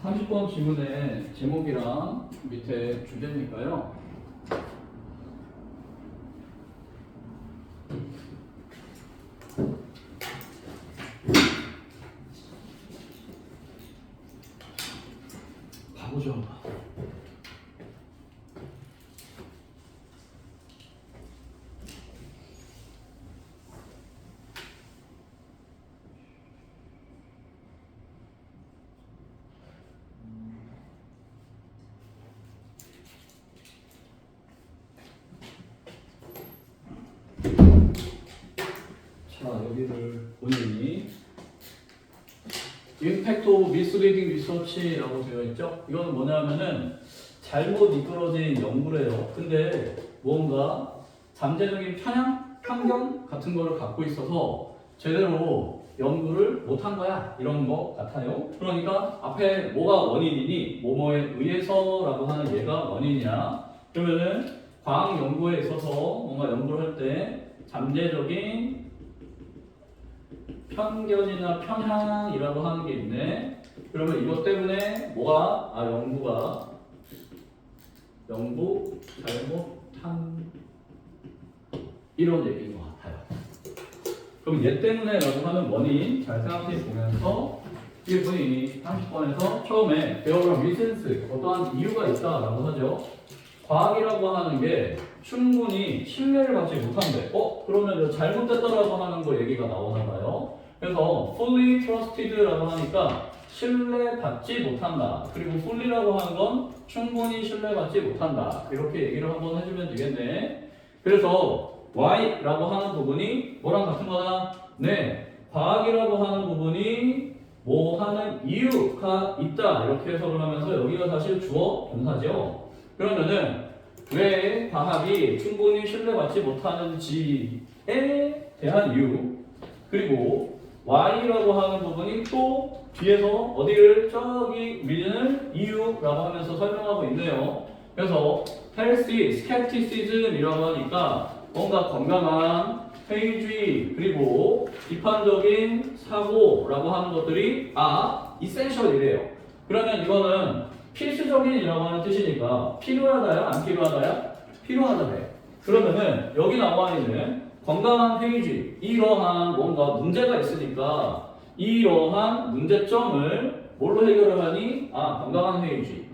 30번 질문의 제목이랑 밑에 주제니까요. 가보죠. 자, 여기를 본인이 Impact of Misleading Research라고 되어 있죠? 이거는 뭐냐면은 잘못 이끌어진 연구래요. 근데 뭔가 잠재적인 편견 같은 거를 갖고 있어서 제대로 연구를 못한 거야. 이런 거 같아요. 그러니까 앞에 뭐가 원인이니 뭐뭐에 의해서라고 하는 얘가 원인이야. 그러면은 과학 연구에 있어서 뭔가 연구를 할 때 잠재적인 편견이나 편향이라고 하는 게 있네. 그러면 이것 때문에 뭐가 연구 잘못한 이런 얘기인 것 같아요. 그럼 얘 때문에라고 하는 원인 잘 생각해 보면서 이게 본인이 30번에서 처음에 배워보는 리센스 어떠한 이유가 있다라고 하죠. 과학이라고 하는 게 충분히 신뢰를 받지 못한대. 그러면 잘못됐다라고 하는 거 얘기가 나오나 봐요. 그래서 fully trusted라고 하니까 신뢰받지 못한다. 그리고 fully라고 하는 건 충분히 신뢰받지 못한다. 이렇게 얘기를 한번 해주면 되겠네. 그래서 why라고 하는 부분이 뭐랑 같은 거다? 네, 과학이라고 하는 부분이 뭐 하는 이유가 있다. 이렇게 해석을 하면서 여기가 사실 주어 동사죠. 그러면은 왜 과학이 충분히 신뢰받지 못하는지에 대한 이유, 그리고 why라고 하는 부분이 또 뒤에서 어디를 저기 우리는 이유라고 하면서 설명하고 있네요. 그래서 healthy skepticism이라고 하니까 뭔가 건강한 회의주의 그리고 비판적인 사고라고 하는 것들이 essential이래요. 그러면 이거는 필수적인이라고 하는 뜻이니까 필요하다야? 안 필요하다야? 필요하다네. 그러면은 여기 나와 있는 건강한 회의주의, 이러한 뭔가 문제가 있으니까 이러한 문제점을 뭘로 해결을 하니? 건강한 회의주의.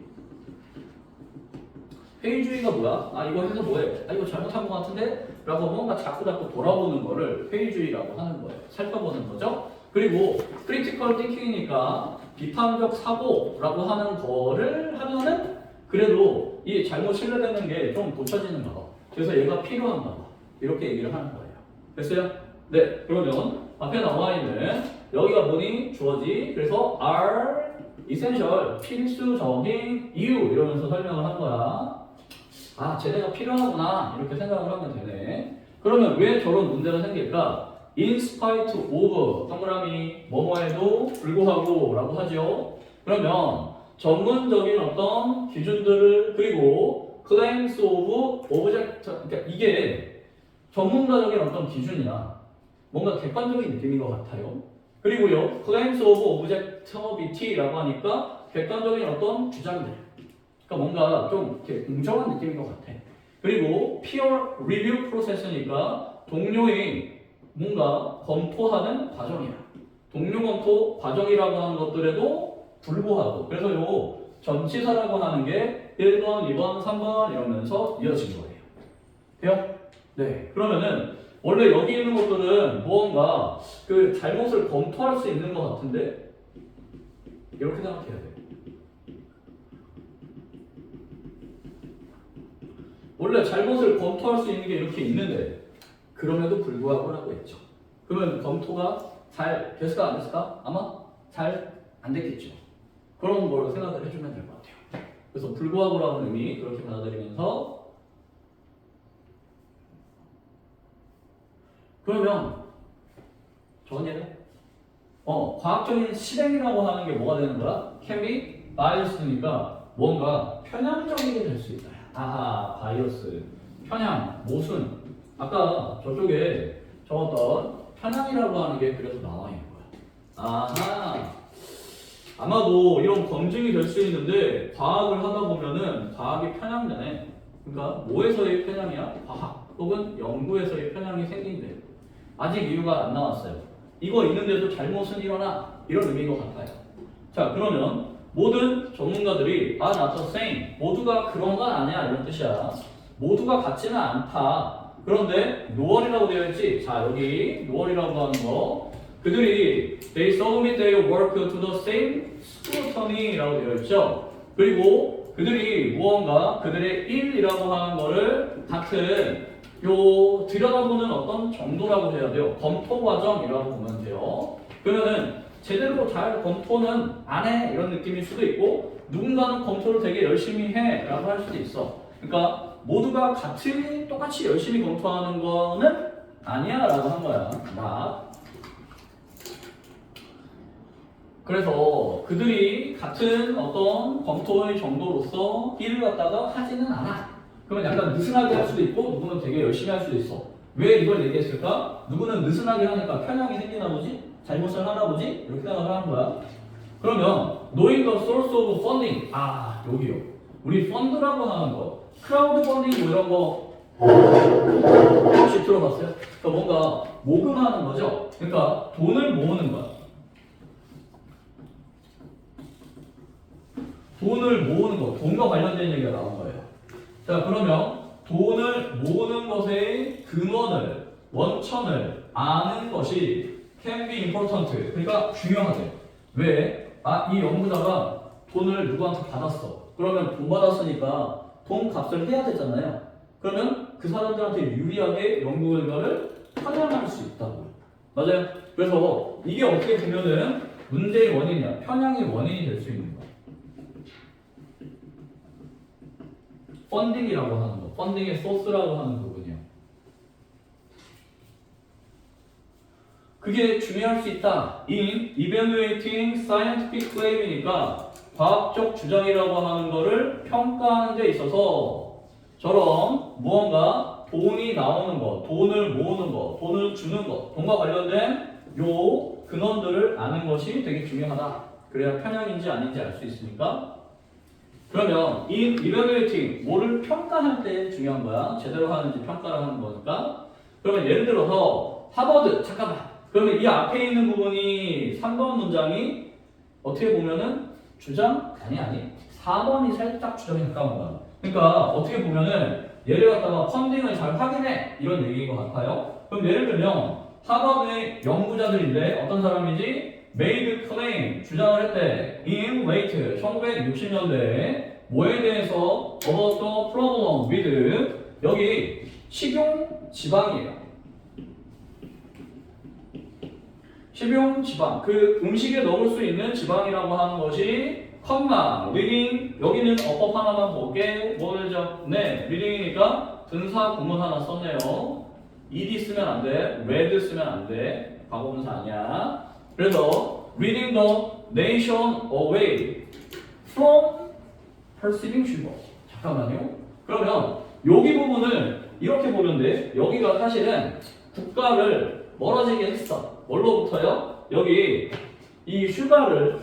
회의주의가 뭐야? 이거 해서 뭐해? 이거 잘못한 것 같은데? 라고 뭔가 자꾸 돌아보는 거를 회의주의라고 하는 거예요. 살펴보는 거죠. 그리고 critical thinking이니까 비판적 사고라고 하는 거를 하면은 그래도 이 잘못 신뢰되는 게 좀 고쳐지는가 봐. 그래서 얘가 필요한가 봐. 이렇게 얘기를 하는 거예요. 됐어요? 네. 그러면 앞에 나와 있는 여기가 뭐니? 주어지. 그래서 are essential 필수적인 이유 이러면서 설명을 한 거야. 쟤네가 필요하구나 이렇게 생각을 하면 되네. 그러면 왜 저런 문제가 생길까? In spite of 동그라미 뭐뭐에도 불구하고 라고 하죠. 그러면 전문적인 어떤 기준들을 그리고 claims of object 그러니까 이게 전문가적인 어떤 기준이나 뭔가 객관적인 느낌인 것 같아요. 그리고요 claims of objectivity라고 하니까 객관적인 어떤 주장들 그러니까 뭔가 좀 이렇게 공정한 느낌인 것 같아. 그리고 peer review process니까 동료의 뭔가 검토하는 과정이야. 동료 검토 과정이라고 하는 것들에도 불구하고 그래서 요 전치사라고 하는 게 1번, 2번, 3번 이러면서 이어진 거예요. 돼요? 네. 그러면은 원래 여기 있는 것들은 무언가 그 잘못을 검토할 수 있는 것 같은데 이렇게 생각해야 돼. 원래 잘못을 검토할 수 있는 게 이렇게 있는데 그럼에도 불구하고라고 했죠. 그러면 검토가 잘 됐을까 안 됐을까? 아마 잘 안 됐겠죠. 그런 걸로 생각을 해주면 될 것 같아요. 그래서 불구하고라는 의미 그렇게 받아들이면서 그러면 전예를 과학적인 실행이라고 하는 게 뭐가 되는 거야? can be bias니까 뭔가 편향적이게 될 수 있다. 바이어스, 편향, 모순. 아까 저쪽에 적었던 편향이라고 하는 게 그래서 나와 있는 거야. 아마도 이런 검증이 될 수 있는데 과학을 하다 보면은 과학이 편향되네. 그러니까 뭐에서의 편향이야? 과학 혹은 연구에서의 편향이 생긴대. 아직 이유가 안 나왔어요. 이거 있는데도 잘못은 일어나 이런 의미인 것 같아요. 자 그러면 모든 전문가들이 are not the same 모두가 그런 건 아니야 이런 뜻이야. 모두가 같지는 않다. 그런데 노얼이라고 되어 있지. 자 여기 노얼이라고 하는 거 그들이 they submit their work to the same scrutiny라고 되어 있죠. 그리고 그들이 무언가 그들의 일이라고 하는 거를 같은 요 들여다보는 어떤 정도라고 해야 돼요. 검토 과정이라고 보면 돼요. 그러면은 제대로 잘 검토는 안 해 이런 느낌일 수도 있고 누군가는 검토를 되게 열심히 해 라고 할 수도 있어. 그러니까 모두가 같이 똑같이 열심히 검토하는 거는 아니야 라고 한 거야. 나. 그래서 그들이 같은 어떤 검토의 정도로서 일을 갖다가 하지는 않아. 그러면 약간 느슨하게 할 수도 있고 누구는 되게 열심히 할 수도 있어. 왜 이걸 얘기했을까? 누구는 느슨하게 하니까 편향이 생기나 보지? 잘못을 하나 보지? 이렇게 생각을 하는 거야. 그러면 knowing the source of funding 아 여기요. 우리 펀드라고 하는 거 크라우드 펀딩 뭐 이런 거 혹시 들어봤어요? 그러니까 뭔가 모금하는 거죠. 그러니까 돈을 모으는 거야. 돈을 모으는 거, 돈과 관련된 얘기가 나온 거예요. 자, 그러면 돈을 모으는 것의 근원을, 원천을 아는 것이 can be important. 그러니까 중요하대. 왜? 아, 이 연구자가 돈을 누구한테 받았어. 그러면 돈 받았으니까 돈 값을 해야 되잖아요. 그러면 그 사람들한테 유리하게 연구 결과를 편향할 수 있다고요. 맞아요? 그래서 이게 어떻게 보면은 문제의 원인이야. 편향의 원인이 될 수 있는 거야. 펀딩이라고 하는 거, 펀딩의 소스라고 하는 부분이요. 그게 중요할 수 있다. In evaluating scientific claim이니까 과학적 주장이라고 하는 거를 평가하는 데 있어서 저런 무언가 돈이 나오는 거, 돈을 모으는 거, 돈을 주는 거, 돈과 관련된 요 근원들을 아는 것이 되게 중요하다. 그래야 편향인지 아닌지 알 수 있으니까. 그러면 in evaluating 뭐를 평가할 때 중요한 거야. 제대로 하는지 평가를 하는 거니까. 그러면 예를 들어서 하버드 잠깐만. 그러면 이 앞에 있는 부분이 3번 문장이 어떻게 보면은 주장? 아니 4번이 살짝 주장에 가까운 거야. 그러니까 어떻게 보면은 얘를 갖다가 펀딩을 잘 확인해 이런 얘기인 것 같아요. 그럼 예를 들면 하버드의 연구자들인데 어떤 사람이지? made claim 주장을 했대. in late 1960년대에 뭐에 대해서 about the problem with 여기 식용 지방이에요. 식용 지방 그 음식에 넣을 수 있는 지방이라고 하는 것이 컴마 리딩 여기는 어법 하나만 볼게 뭐죠? 네 리딩이니까 등사 구문 하나 썼네요. ed 쓰면 안 돼. read 쓰면 안 돼. 과거분사 아니야. 그래서 reading the nation away from perceiving sugar. 잠깐만요. 그러면 여기 부분을 이렇게 보면 돼. 여기가 사실은 국가를 멀어지게 했어. 뭘로부터요? 여기 이 슈가를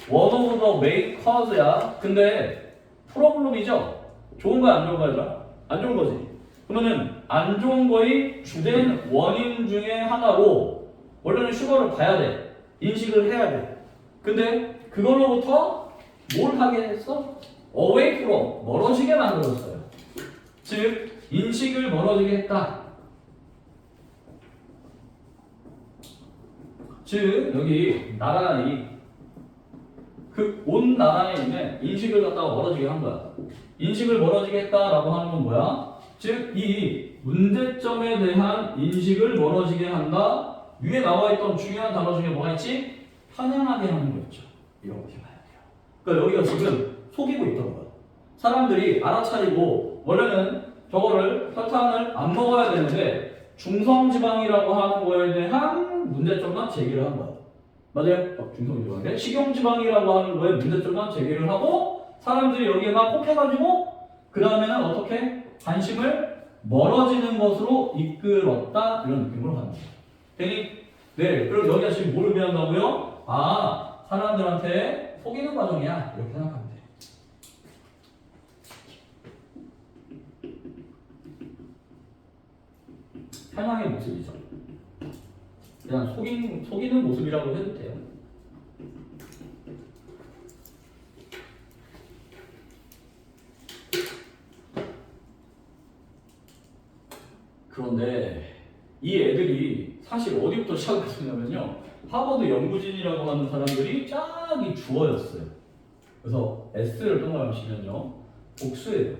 one of the main cause야. 근데 프로블럼이죠. 좋은 거야 안 좋은 거야 얘들아? 안 좋은 거지. 그러면은 안 좋은 거의 주된 원인 중에 하나로 원래는 슈거를 봐야 돼. 인식을 해야 돼. 근데 그걸로부터 뭘 하게 했어? away from 멀어지게 만들었어요. 즉 인식을 멀어지게 했다. 즉 여기 나란히 그 온 나란에 있는 인식을 갖다가 멀어지게 한 거야. 인식을 멀어지게 했다라고 하는 건 뭐야? 즉 이 문제점에 대한 인식을 멀어지게 한다. 위에 나와 있던 중요한 단어 중에 뭐가 있지? 편향하게 하는 거였죠. 이렇게 봐야 돼요. 그러니까 여기가 지금 속이고 있던 거야. 사람들이 알아차리고 원래는 저거를 설탕을 안 먹어야 되는데 중성지방이라고 하는 거에 대한 문제점만 제기를 한 거야. 맞아요? 중성지방인데 식용지방이라고 하는 거에 문제점만 제기를 하고 사람들이 여기에 막 혹해가지고 그 다음에는 어떻게 관심을 멀어지는 것으로 이끌었다 이런 느낌으로 가는 거예요. 되니? 네. 그럼 여기가 지금 뭘 의미한다고요? 아 사람들한테 속이는 과정이야. 이렇게 생각하면 돼. 편향의 모습이죠. 그냥 속이는 모습이라고 해도 돼요. 그런데 이 애들이 사실 어디부터 시작했었냐면요. 하버드 연구진이라고 하는 사람들이 짝이 주어였어요. 그래서 S를 동그라미 치면요. 복수예요.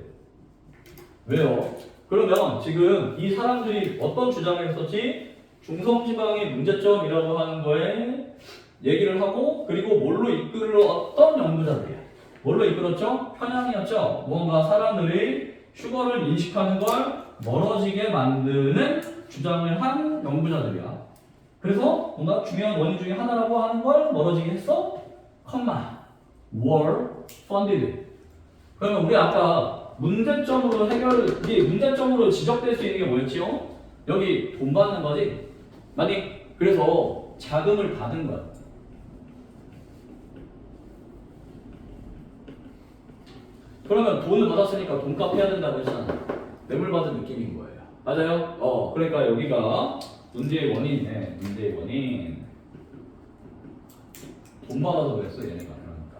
왜요? 그러면 지금 이 사람들이 어떤 주장을 했었지? 중성지방의 문제점이라고 하는 거에 얘기를 하고 그리고 뭘로 이끌었던 연구자들이야. 뭘로 이끌었죠? 편향이었죠. 뭔가 사람들이 슈거를 인식하는 걸 멀어지게 만드는 주장을 한 연구자들이야. 그래서 뭔가 중요한 원인 중에 하나라고 하는 걸 멀어지게 했어? 컴마 were funded. 그러면 우리 아까 문제점으로 이게 문제점으로 지적될 수 있는 게 뭐였지요? 여기 돈 받는 거지? 맞니? 그래서 자금을 받은 거야. 그러면 돈을 받았으니까 돈값 해야 된다고 했잖아. 뇌물 받은 느낌인 거예요. 맞아요? 그러니까 여기가 문제의 원인이네. 문제의 원인. 돈 받아서 그랬어, 얘네가. 그러니까.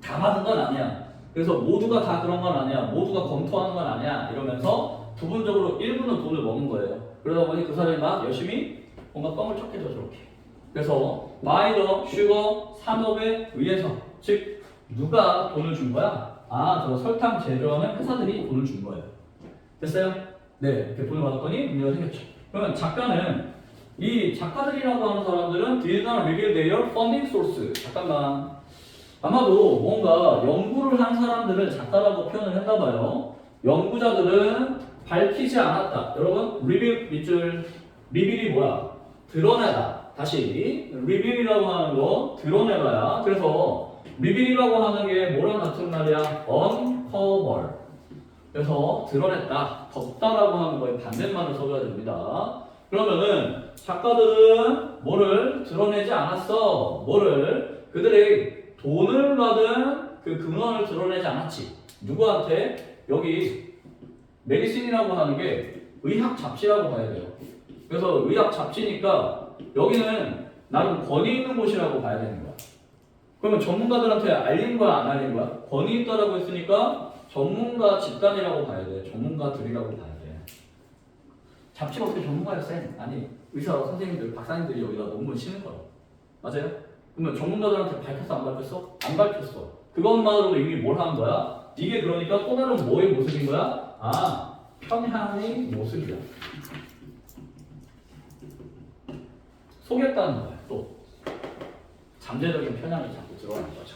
다 받은 건 아니야. 그래서 모두가 다 그런 건 아니야. 모두가 검토하는 건 아니야. 이러면서 부분적으로 일부는 돈을 먹은 거예요. 그러다 보니 그 사람이 막 열심히 뭔가 뻥을 쳤겠죠, 저렇게. 그래서 by the sugar 산업에 의해서, 즉 누가 돈을 준 거야? 저 설탕 제조하는 회사들이 돈을 준 거예요. 됐어요? 네, 이렇게 돈을 받았더니 문제가 생겼죠. 그러면 작가는 이 작가들이라고 하는 사람들은 did not reveal their funding source. 잠깐만. 아마도 뭔가 연구를 한 사람들을 작가라고 표현을 했나 봐요. 연구자들은 밝히지 않았다. 여러분, reveal 밑줄, reveal이 뭐야? 드러내다. 다시 reveal이라고 하는 거 드러내봐야. 그래서 reveal이라고 하는 게 뭐랑 같은 말이야? uncover. 그래서 드러냈다, 덮다라고 하는 거에 반대말을 써줘야 됩니다. 그러면은 작가들은 뭐를 드러내지 않았어? 뭐를? 그들의 돈을 받은 그 근원을 드러내지 않았지. 누구한테? 여기 메디신이라고 하는 게 의학 잡지라고 봐야 돼요. 그래서 의학 잡지니까 여기는 나름 권위 있는 곳이라고 봐야 되는 거야. 그러면 전문가들한테 알린 거야, 안 알린 거야? 권위 있다라고 했으니까 전문가 집단이라고 봐야 돼. 전문가들이라고 봐야 돼. 잡지가 어떻게 전문가였어? 아니, 의사 선생님들, 박사님들이 여기다 논문 치는 거야. 맞아요? 그러면 전문가들한테 밝혔어, 안 밝혔어? 안 밝혔어. 그것만으로도 이미 뭘 하는 거야? 이게 그러니까 또 다른 뭐의 모습인 거야? 편향의 모습이야. 속였다는 거야, 또. 잠재적인 편향이 자꾸 들어가는 거죠.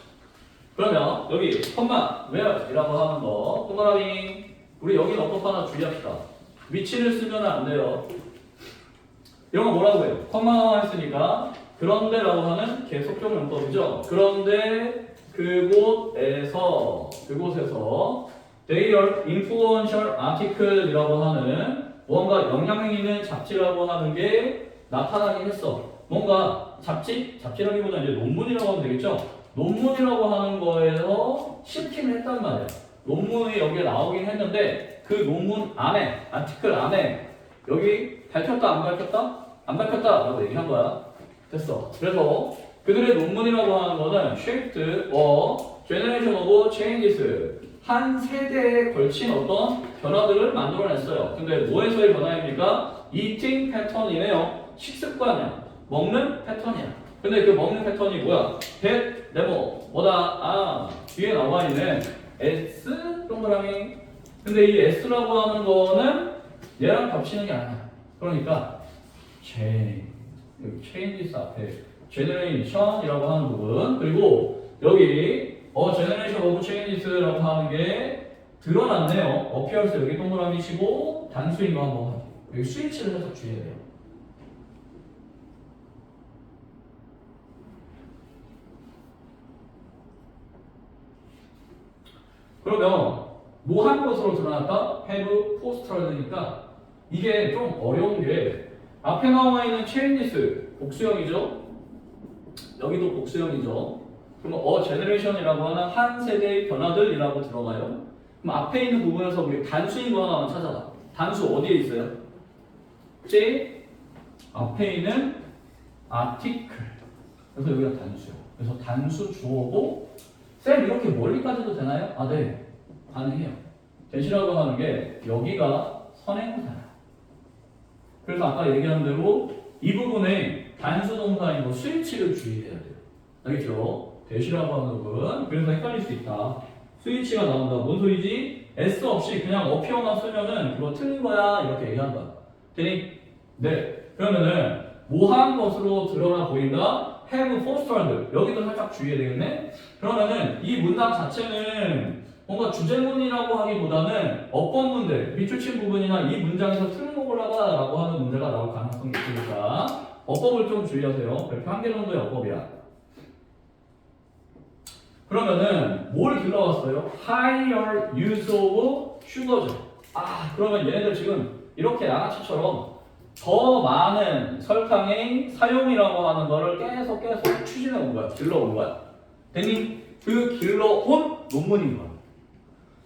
그러면 여기 컴마 where이라고 하는 거 동그라미 우리 여기 어법 하나 주의합시다. 위치를 쓰면 안 돼요. 이런 거 뭐라고 해요? 컴마 했으니까 그런데라고 하는 계속적 용법이죠. 그런데 그곳에서 their influential article이라고 하는 뭔가 영향력 있는 잡지라고 하는 게 나타나긴 했어. 뭔가 잡지라기보다 이제 논문이라고 하면 되겠죠. 논문이라고 하는 거에서 실kim을 했단 말이야. 논문이 여기에 나오긴 했는데 그 논문 안에, 아티클 안에 여기 밝혔다 안 밝혔다? 안 밝혔다 라고 얘기한 거야. 됐어. 그래서 그들의 논문이라고 하는 거는 shaped a generation of changes. 한 세대에 걸친 어떤 변화들을 만들어냈어요. 근데 뭐에서의 변화입니까? eating pattern이네요. 식습관이야. 먹는 패턴이야. 근데 그 먹는 패턴이 뭐야? that, 네모, 뭐다? 뒤에 나와 있는 S 동그라미. 근데 이 S라고 하는 거는 얘랑 겹치는 게 아니야. 그러니까 여기 changes 앞에 generation이라고 하는 부분, 그리고 여기 generation of changes라고 하는 게 드러났네요. appears 여기 동그라미 치고 단수인 거 한번 확인. 여기 스위치를 해서 주의해야 돼요. 그러면 뭐 한 것으로 드러났다? have poster니까 이게 좀 어려운 게 앞에 나와 있는 체인지스 복수형이죠. 여기도 복수형이죠. 그럼 제너레이션이라고 하는 한 세대의 변화들이라고 들어가요. 그럼 앞에 있는 부분에서 우리 단수인 거 하나만 찾아봐. 단수 어디에 있어요? J 앞에 있는 article. 그래서 여기가 단수요. 그래서 단수 주어고 쌤 이렇게 멀리까지도 되나요? 아, 네. 가능해요. 대시라고 하는 게 여기가 선행사야. 그래서 아까 얘기한 대로 이 부분에 단수 동사인 거 스위치를 주의해야 돼요. 알겠죠? 대시라고 하는 부분. 그래서 헷갈릴 수 있다. 스위치가 나온다. 뭔 소리지? S 없이 그냥 어피어만 쓰면은 그거 틀린 거야. 이렇게 얘기한다. 되니? 네. 그러면은 뭐한 것으로 드러나 보인다? have fostered. 여기도 살짝 주의해야 되겠네? 그러면은 이 문장 자체는 뭔가 주제문이라고 하기보다는 어법 문제, 밑줄친 부분이나 이 문장에서 틀린 거 골라봐라고 하는 문제가 나올 가능성이 있으니까 어법을 좀 주의하세요. 별표 한 개 정도의 어법이야. 그러면은 뭘 길러왔어요? higher use of sugar죠. 그러면 얘네들 지금 이렇게 양아치처럼 더 많은 설탕의 사용이라고 하는 거를 계속 추진해 온 거야. 길러온 거야. 됐니? 그 길러온 논문인 거야.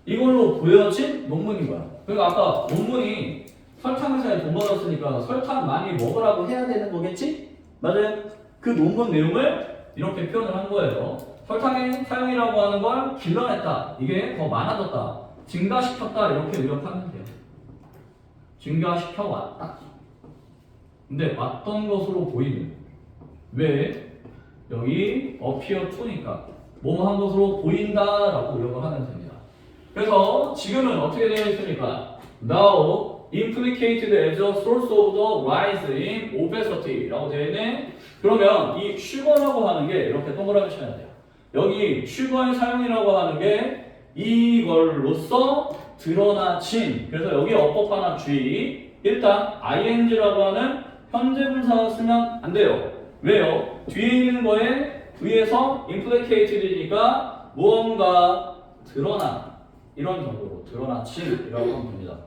이걸로 보여진 논문인 거야. 그러니까 아까 논문이 설탕 회사에 돈 받았으니까 설탕 많이 먹으라고 해야 되는 거겠지? 맞아요? 그 논문 내용을 이렇게 표현을 한 거예요. 설탕의 사용이라고 하는 걸 길러냈다. 이게 더 많아졌다. 증가시켰다. 이렇게 의역하면 돼요. 증가시켜왔다. 근데 왔던 것으로 보이는. 왜? 여기 appear to니까 뭐뭐 한 것으로 보인다라고 의역을 하면 됩니다. 그래서 지금은 어떻게 되어 있습니까? Now implicated as a source of the rise in obesity 라고 되어 있네. 그러면 이 sugar라고 하는 게 이렇게 동그라미 쳐야 돼요. 여기 sugar의 사용이라고 하는 게 이걸로써 드러나친. 그래서 여기 어법 하나 주의. 일단 ing라고 하는 현재분사 쓰면 안 돼요. 왜요? 뒤에 있는 거에 의해서 implicated이니까 무언가 드러나. 이런 정도로 드러나친이라고 하면 됩니다.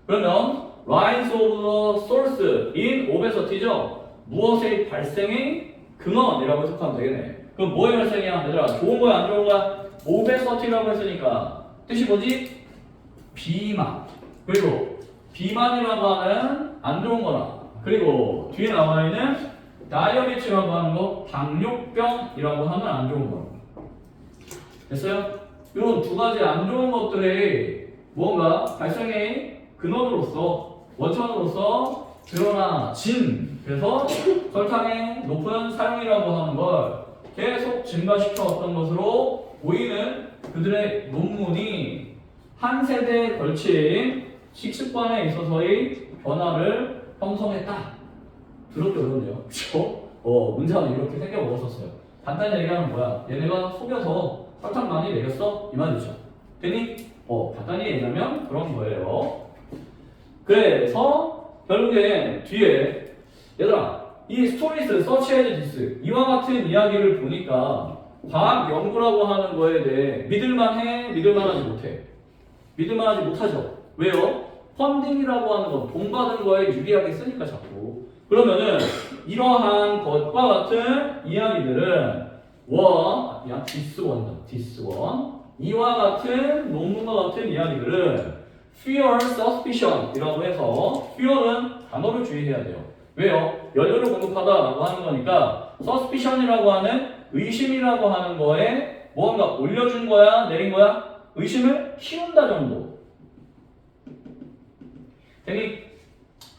그러면 rise of the source in obesity죠. 무엇의 발생의 근원이라고 해석하면 되겠네. 그럼 뭐의 발생이야? 얘들아, 좋은 거야 안 좋은 거야? obesity라고 했으니까 뜻이 뭐지? 비만. 그리고 비만이라고 하는 안 좋은 거나, 그리고 뒤에 나와 있는 다이어베티스라고 하는 거 당뇨병이라고 하는 안 좋은 거. 됐어요? 이런 두 가지 안 좋은 것들의 무언가 발생의 근원으로서, 원천으로서 드러나진. 그래서 설탕의 높은 사용이라고 하는 걸 계속 증가시켜 왔던 것으로 보이는 그들의 논문이 한 세대에 걸친 식습관에 있어서의 변화를 형성했다. 그렇게 어려운데요. 그쵸? 문장은 이렇게 생겨 먹었었어요. 간단히 얘기하면 뭐야? 얘네가 속여서 설탕 많이 먹였어? 이 말이죠. 되니? 간단히 얘기하면 그런 거예요. 그래서 결국엔 뒤에 얘들아, 이 스토리스, 서치 에즈 디스 이와 같은 이야기를 보니까 과학 연구라고 하는 거에 대해 믿을만해? 믿을만하지 못해? 믿을만하지 못하죠. 왜요? 펀딩이라고 하는 건 돈 받은 거에 유리하게 쓰니까 자꾸. 그러면은 이러한 것과 같은 이야기들은 this one 이와 같은 논문과 같은 이야기들은 fear suspicion 이라고 해서 fear는 단어를 주의해야 돼요. 왜요? 연료를 공급하다라고 하는 거니까 suspicion이라고 하는 의심이라고 하는 거에 무언가 올려준 거야? 내린 거야? 의심을 키운다 정도. 괜히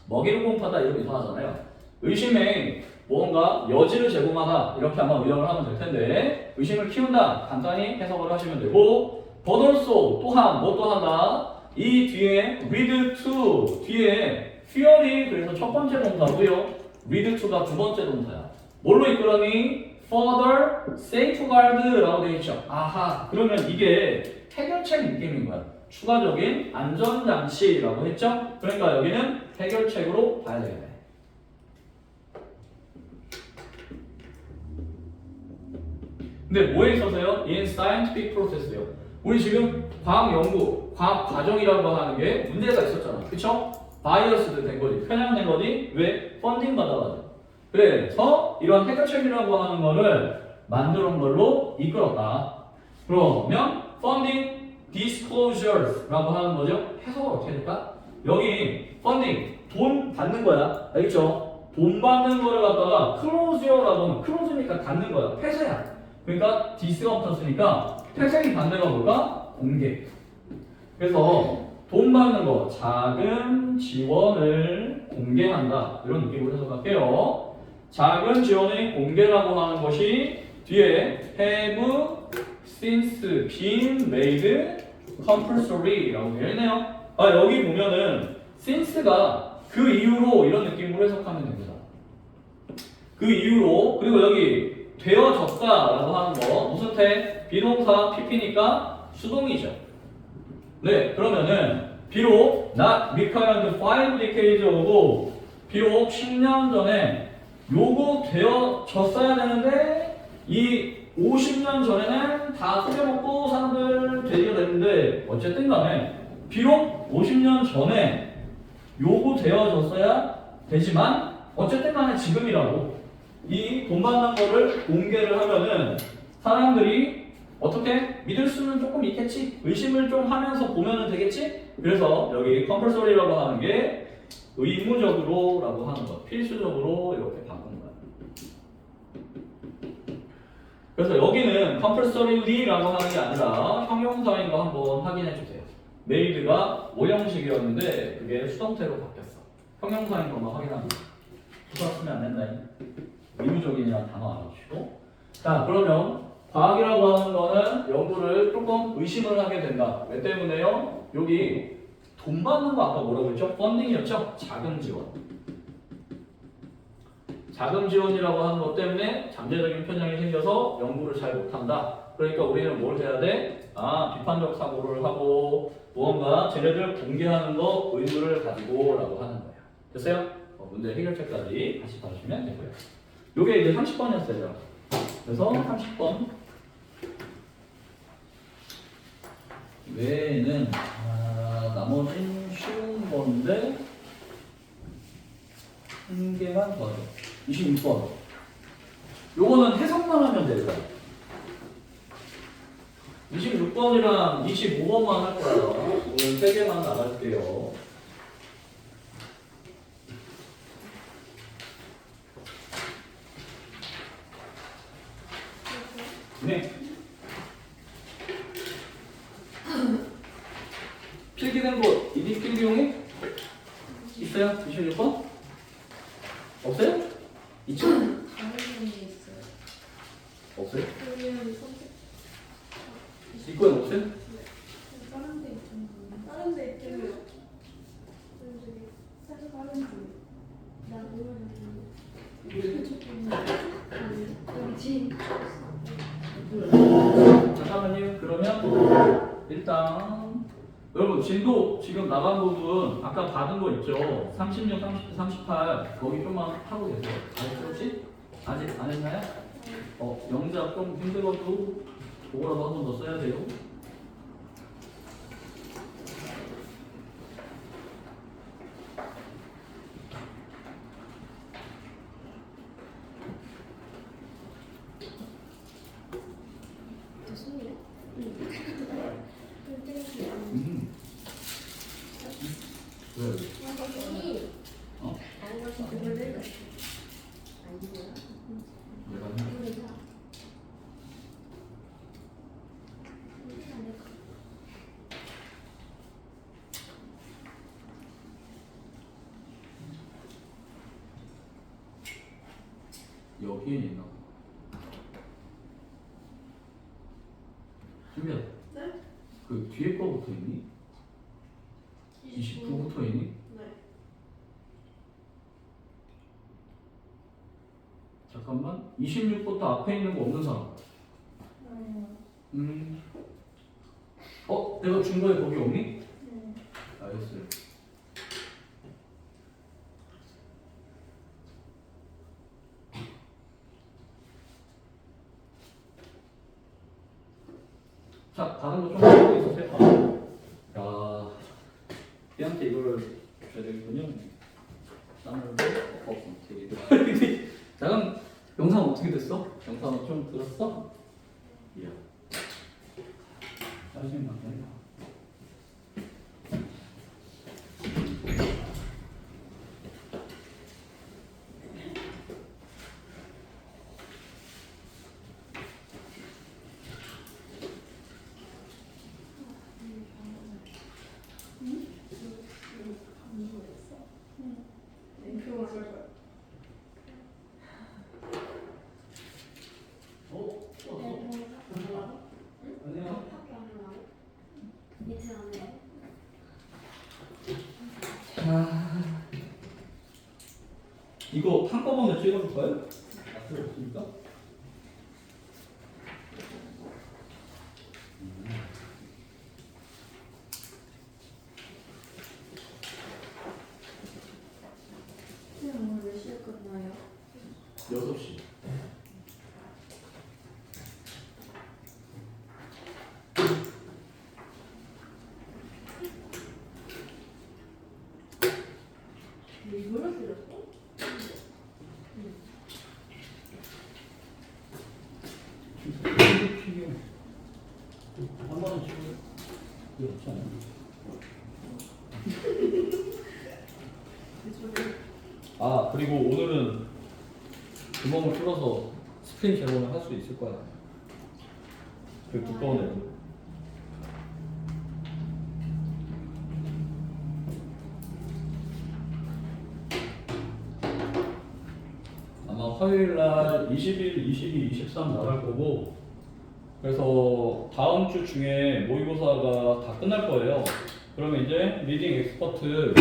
먹이를 공급하다 이러면 이상하잖아요. 의심에 무언가 여지를 제공하다 이렇게 아마 의역을 하면 될 텐데 의심을 키운다 간단히 해석을 하시면 되고 but also 또한 뭐 또 한다 이 뒤에 lead to 뒤에 fear이 그래서 첫 번째 동사고요 lead to가 두 번째 동사야. 뭘로 이끌어니? further safeguard라고 되어 있죠. 아하 그러면 이게 해결책 느낌인 거야. 추가적인 안전장치라고 했죠. 그러니까 여기는 해결책으로 봐야 되겠네. 근데 뭐에 있어서요? in scientific process요. 우리 지금 과학 연구, 과학 과정이라고 하는 게 문제가 있었잖아. 그쵸? 바이어스도 된 거지. 편향된 거지. 왜? 펀딩 받아가지고. 그래서 이런 해결책이라고 하는 거를 만들어 온 걸로 이끌었다. 그러면 funding disclosures라고 하는 거죠. 해석을 어떻게 될까? 여기 funding 돈 받는 거야. 알겠죠? 돈 받는 거를 갖다가 closure라고 하면 close니까 닫는 거야. 폐쇄야. 그러니까 dis가 붙었으니까 폐쇄인 반대가 뭘까? 공개. 그래서 돈 받는 거 자금 지원을 공개한다. 이런 느낌으로 해석할게요. 자금 지원의 공개라고 하는 것이 뒤에 have since been made compulsory라고 되어 있네요. 여기 보면은 since가 그 이후로 이런 느낌으로 해석하면 됩니다. 그 이후로 그리고 여기 되어졌다라고 하는 거 무슨 태? 비동사 pp니까 수동이죠. 네, 그러면은 비록 not required 5 decades ago 비록 10년 전에 요구되어졌어야 되는데 이 50년 전에는 다 속여먹고 사람들 되게 됐는데 어쨌든 간에 비록 50년 전에 요구되어졌어야 되지만 어쨌든 간에 지금이라고 이 돈 받는 거를 공개를 하면은 사람들이 어떻게 믿을 수는 조금 있겠지? 의심을 좀 하면서 보면은 되겠지? 그래서 여기 compulsory라고 하는 게 의무적으로라고 하는 거, 필수적으로 이렇게 바꾼 거야. 그래서 여기는 compulsory라고 하는 게 아니라 형용사인 거 한번 확인해 주세요. made가 오형식이었는데 그게 수동태로 바뀌었어. 형용사인 것만 확인하면 수사 쓰면 안 된다. 의무적인이라는 단어 알아주시고. 자, 그러면 과학이라고 하는 거는 연구를 조금 의심을 하게 된다. 왜 때문에요? 여기 돈 받는 거 아까 뭐라고 했죠? 펀딩이었죠? 자금 지원. 자금 지원이라고 하는 것 때문에 잠재적인 편향이 생겨서 연구를 잘 못한다. 그러니까 우리는 뭘 해야 돼? 비판적 사고를 하고 무언가 쟤네들 공개하는 거 의무를 가지고 라고 하는 거예요. 됐어요? 문제 해결책까지 다시 봐주시면 되고요. 요게 이제 30번이었어요. 그래서 30번 외에는 나머지는 쉬운 건데 한 개만 더 하죠. 26번. 요거는 해석만 하면 돼요. 26번이랑 25번만 할 거예요. 오늘 3개만 나갈게요. 네. 필기된 거 이디 필기용이 있어요? 26번? 없어요? 있죠? 다른 게 있어요. 없어요? 그러면 선택. 이거는 없어요? 다른 데 있잖아요. 다른 데 있잖아요. 저기 사실 다른 데. 나 모르는. 잠깐만요. 그러면 일단 여러분 진도 지금 나간 부분 아까 받은 거 있죠? 36, 30, 38 거기 좀만 하고 계세요. 아직 그렇지? 아직 안 했나요? 영작 좀 힘들어도 그거라도 한 번 더 써야 돼요. 왜? 내가 했나? 여기에 있나? 준비야. 네? 그 뒤에 거부터 있니? 29부터 있니? 네. 잠깐만. 26부터 앞에 있는 거 없는 사람. 내가 준 거에 거기 없니? 네. 알겠어요. 자, 다른 거 좀 하고 있으세요. 야, 걔한테 이걸 줘야 되겠군요. 땀을 없어. 영상 어떻게 됐어? 영상 좀 들었어? 예. 짜증나. 냉평을 할 거야. 안녕. 이틀 안에 이거 한꺼번에 찍어줄까요? 앞으로 없으니까. 수영 오늘 몇 시에 끝나요? 6시. 이걸로 들었어? 한 번은 찍어. 그렇지 않아요? 아 그리고 오늘은 구멍을 뚫어서 스프링 제거를 할 수 있을 거야. 그 두꺼운 애도. 아마 화요일 날 21, 22, 23 나갈 거고, 그래서 다음 주 중에 모의고사가 다 끝날 거예요. 그러면 이제 리딩 엑스퍼트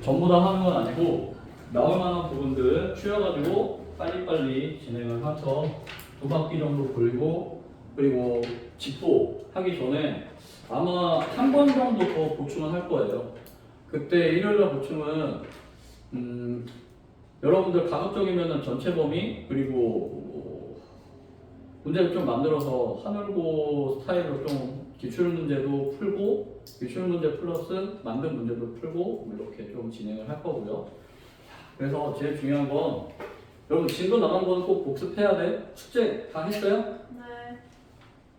전부 다 하는 건 아니고 나올 만한 부분들 추려가지고 빨리빨리 진행을 해서 2바퀴 정도 돌리고, 그리고 집도 하기 전에 아마 한 번 정도 더 보충을 할 거예요. 그때 일요일날 보충은 여러분들 가급적이면 전체 범위, 그리고 문제를 좀 만들어서 하늘고 스타일로 좀 기출 문제도 풀고, 기출 문제 플러스 만든 문제도 풀고 이렇게 좀 진행을 할 거고요. 그래서 제일 중요한 건 여러분 진도 나간 건 꼭 복습해야 돼. 숙제 다 했어요? 네.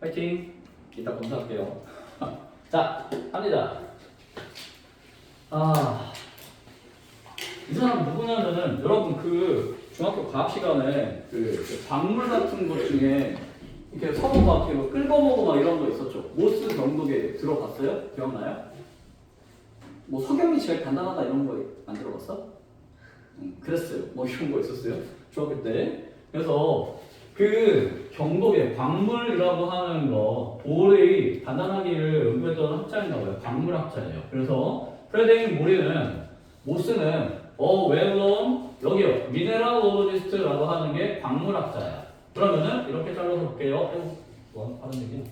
파이팅! 이따 검사할게요. 자, 합니다. 이 사람 누구냐면은 여러분 그 중학교 과학 시간에 그 광물 같은 것 중에 이렇게 서로 막 이렇게 끌어먹고 막 이런 거 있었죠. 모스 경독에 들어봤어요? 기억나요? 뭐 석영이 제일 간단하다 이런 거 안 들어봤어? 그랬어요. 뭐 이런 거 있었어요. 중학교 때. 그래서 그 경독에 광물이라고 하는 거 돌의 단단하기를 연구했던 학자인가 봐요. 광물 학자예요. 그래서 프레데릭 모리는 모스는 웰런 여기요 미네랄로지스트라고 하는 게 광물학자야. 그러면은 이렇게 잘라서 볼게요. 뭐 하는 얘기야?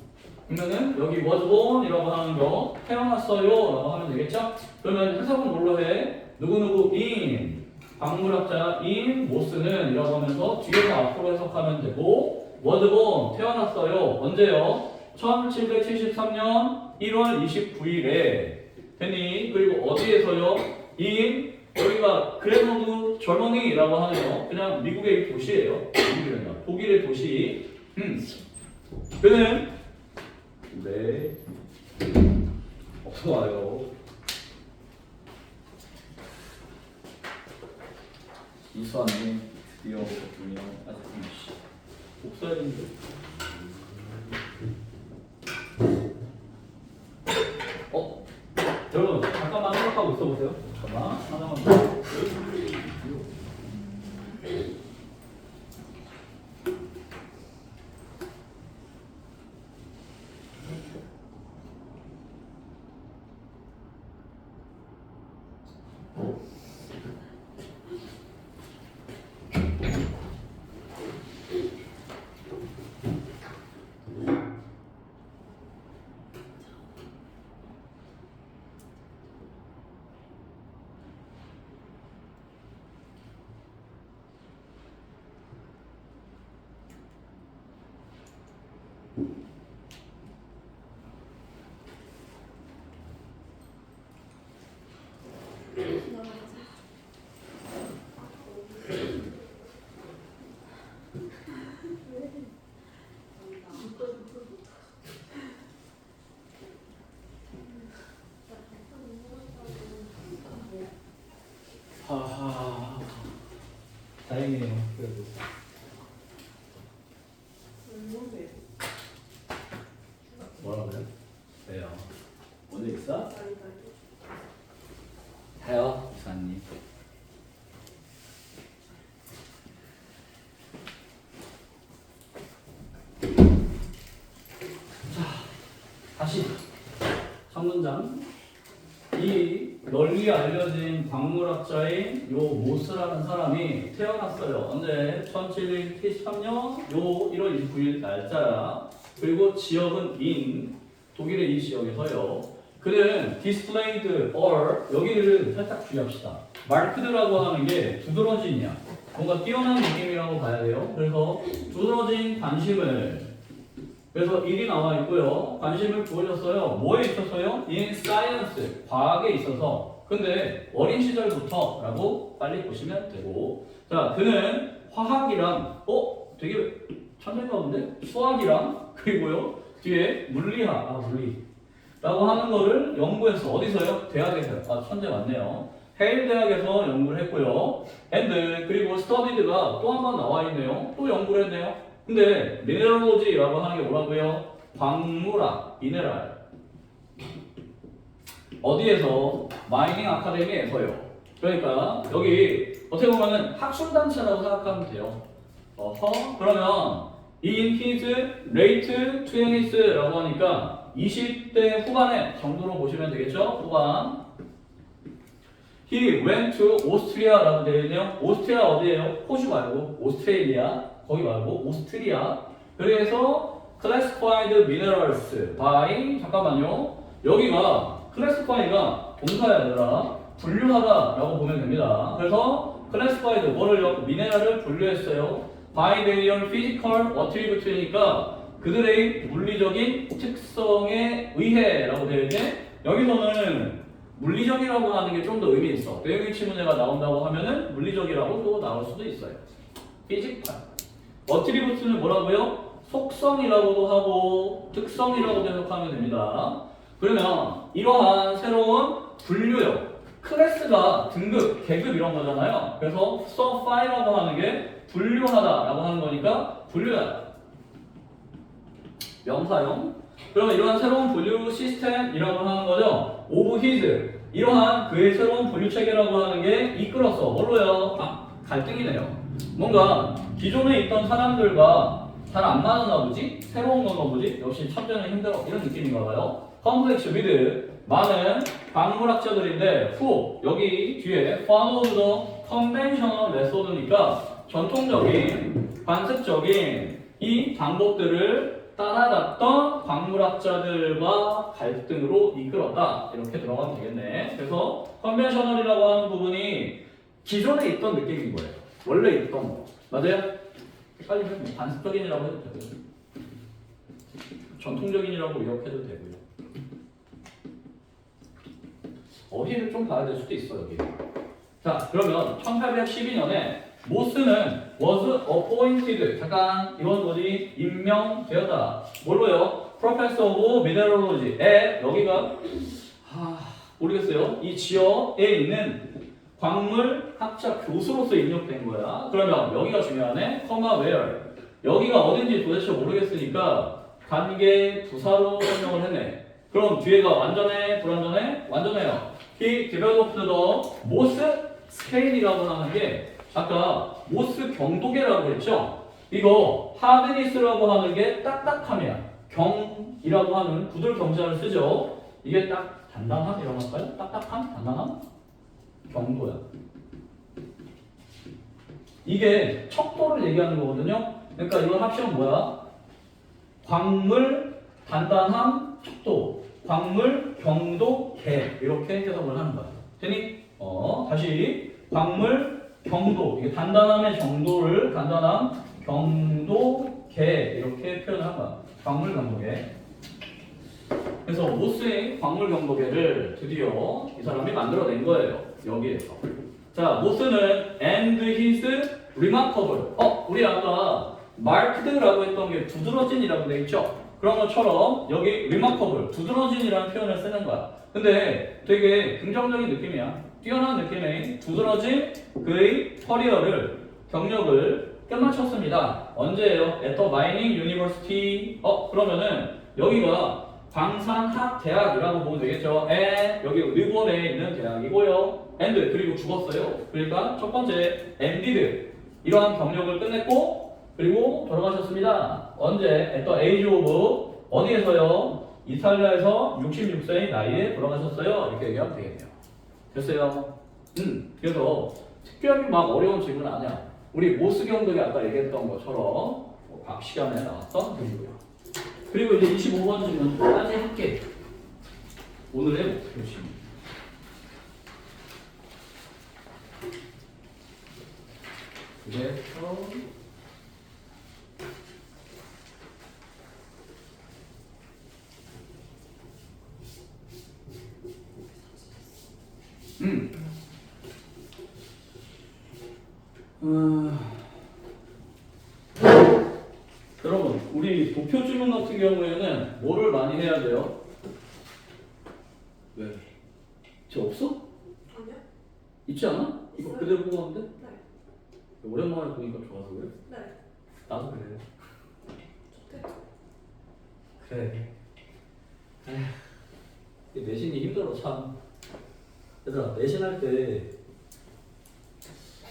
그러면은 여기 was born이라고 하는 거 태어났어요라고 하면 되겠죠? 그러면 해석은 뭘로 해? 누구누구 in 광물학자 in 모스는 이라고 하면서 뒤에서 앞으로 해석하면 되고 was born 태어났어요. 언제요? 1773년 1월 29일에 됐니? 그리고 어디에서요? in 여기가 그레노드 젊은이라고 하네요. 그냥 미국의 도시예요. 미국이란다. 독일의 도시. 그는 네 어서 와요. 이수환님 드디어 오셨군요. 아직 없어야 되는데. 여러분 잠깐만 생각하고 있어보세요. 잠깐만 하나만 더. 하하. 다행이네요. 그래도. 뭐라고요? 왜요? 오늘 있어? 해요, 이사님. 자, 다시 첫 문장. 이 널리 알려진 광물학자인 요 모스라는 사람이 태어났어요. 언제? 1773년 요 1월 29일 날짜야. 그리고 지역은 독일의 이 지역에서요. 그는 displayed or 여기를 살짝 주의합시다. marked라고 하는 게 두드러진이야. 뭔가 뛰어난 느낌이라고 봐야 돼요. 그래서 두드러진 관심을 그래서 일이 나와 있고요. 관심을 보여줬어요. 뭐에 있어서요? In science, 과학에 있어서. 근데 어린 시절부터 라고 빨리 보시면 되고. 자, 그는 화학이랑, 되게 천재인가 본데? 수학이랑, 그리고요, 뒤에 물리. 라고 하는 거를 연구했어. 어디서요? 대학에서요. 천재 맞네요. 헤일 대학에서 연구를 했고요. and, 그리고 studied가 또 한 번 나와 있네요. 또 연구를 했네요. 근데 미네랄로지라고 하는 게 뭐라고요? 광물학, 미네랄. 어디에서? 마이닝 아카데미에서요. 그러니까 여기 어떻게 보면은 학술단체라고 생각하면 돼요. 그러면 in his late 20s라고 하니까 20대 후반에 정도로 보시면 되겠죠? 후반. He went to Austria라고 되어 있네요. 오스트리아 어디예요? 호주 말고 오스트레일리아. 거기 말고 오스트리아. 그래서 classified minerals by 잠깐만요. 여기가 classify가 동사야 얘들아. 분류하다라고 보면 됩니다. 그래서 classified 뭐를요? 미네랄을 분류했어요. by their physical attribute니까 그들의 물리적인 특성에 의해라고 되어 있는데 여기서는 물리적이라고 하는 게 좀 더 의미 있어. 외형일치 문제가 나온다고 하면은 물리적이라고 또 나올 수도 있어요. 피지컬. 어트리뷰트는 뭐라고요? 속성이라고도 하고 특성이라고도 해석하면 됩니다. 그러면 이러한 새로운 분류요. 클래스가 등급, 계급 이런 거잖아요. 그래서 서파이라고 하는 게 분류하다라고 하는 거니까 분류하다. 명사용. 그러면 이러한 새로운 분류 시스템이라고 하는 거죠. 오브 히즈. 이러한 그의 새로운 분류 체계라고 하는 게 이끌었어. 뭘로요? 갈등이네요. 뭔가 기존에 있던 사람들과 잘 안 맞았나 보지? 새로운 건가 보지? 역시 참전은 힘들어. 이런 느낌인가 봐요. 컴플렉스 위드. 많은 광물학자들인데 후 여기 뒤에 followed the conventional method니까 전통적인 관습적인 이 방법들을 따라갔던 광물학자들과 갈등으로 이끌었다. 이렇게 들어가면 되겠네. 그래서 컨벤셔널이라고 하는 부분이 기존에 있던 느낌인 거예요. 원래 있던 거. 맞아요? 빨리 관습적인이라고 해도 되고요. 전통적인이라고 의역해도 되고요. 어휘를 좀 봐야 될 수도 있어 여기. 자, 그러면 1812년에 모스는 was appointed. 잠깐 이건 뭐지? 임명되었다. 뭘로요? Professor of Mineralogy에 여기가 모르겠어요. 이 지역에 있는 광물 학자 교수로서 입력된 거야. 그러면 여기가 중요하네. comma where. 여기가 어딘지 도대체 모르겠으니까 관계 부사로 설명을 했네. 그럼 뒤에가 완전해? 불완전해? 완전해요. He developed the most scale이라고 하는 게 아까 모스 경도계라고 했죠? 이거 하드니스라고 하는 게 딱딱함이야. 경이라고 하는 구들 경자를 쓰죠. 이게 딱 단단함이라고 할까요? 딱딱함? 단단함? 경도야. 이게 척도를 얘기하는 거거든요. 그러니까 이걸 합치면 뭐야? 광물, 단단함, 척도. 광물, 경도, 개. 이렇게 해석을 하는 거야. 되니? 다시. 광물, 경도. 이게 단단함의 정도를 단단함, 경도, 개. 이렇게 표현을 한 거야. 광물, 경도계. 그래서 모스의 광물 경도계를 드디어 이 사람이 만들어낸 거예요. 여기에서. 자, 모스는 and his remarkable. 우리 아까 marked라고 했던 게 두드러진이라고 돼 있죠. 그런 것처럼 여기 remarkable, 두드러진이라는 표현을 쓰는 거야. 근데 되게 긍정적인 느낌이야. 뛰어난 느낌의 두드러진 그의 커리어를, 경력을 끝마쳤습니다. 언제예요? At the mining university. 그러면은 여기가 광산학대학이라고 보면 되겠죠. 여기 일본에 있는 대학이고요. and 그리고 죽었어요. 그러니까 첫 번째 ended 이러한 경력을 끝냈고 그리고 돌아가셨습니다. 언제? at the age of 어디에서요? 이탈리아에서 66세의 나이에 돌아가셨어요. 이렇게 얘기하면 되겠네요. 됐어요? 그래서 특별히 막 어려운 질문 아니야. 우리 모스경들이 아까 얘기했던 것처럼 각 시간에 나왔던 글이고요. 그리고 이제 25번 질문까지 할게. 오늘의 목표 질문. 그래서 여러분, 우리 도표 질문 같은 경우에는 뭐를 많이 해야 돼요? 왜? 쟤 없어? 아니요? 있지 않아? 이거 있어요. 그대로 보고 왔는데? 네. 오랜만에 보니까 좋아서 그래? 네. 나도 그래. 좋대. 그래. 에휴, 이 내신이 힘들어 참. 얘들아, 내신할 때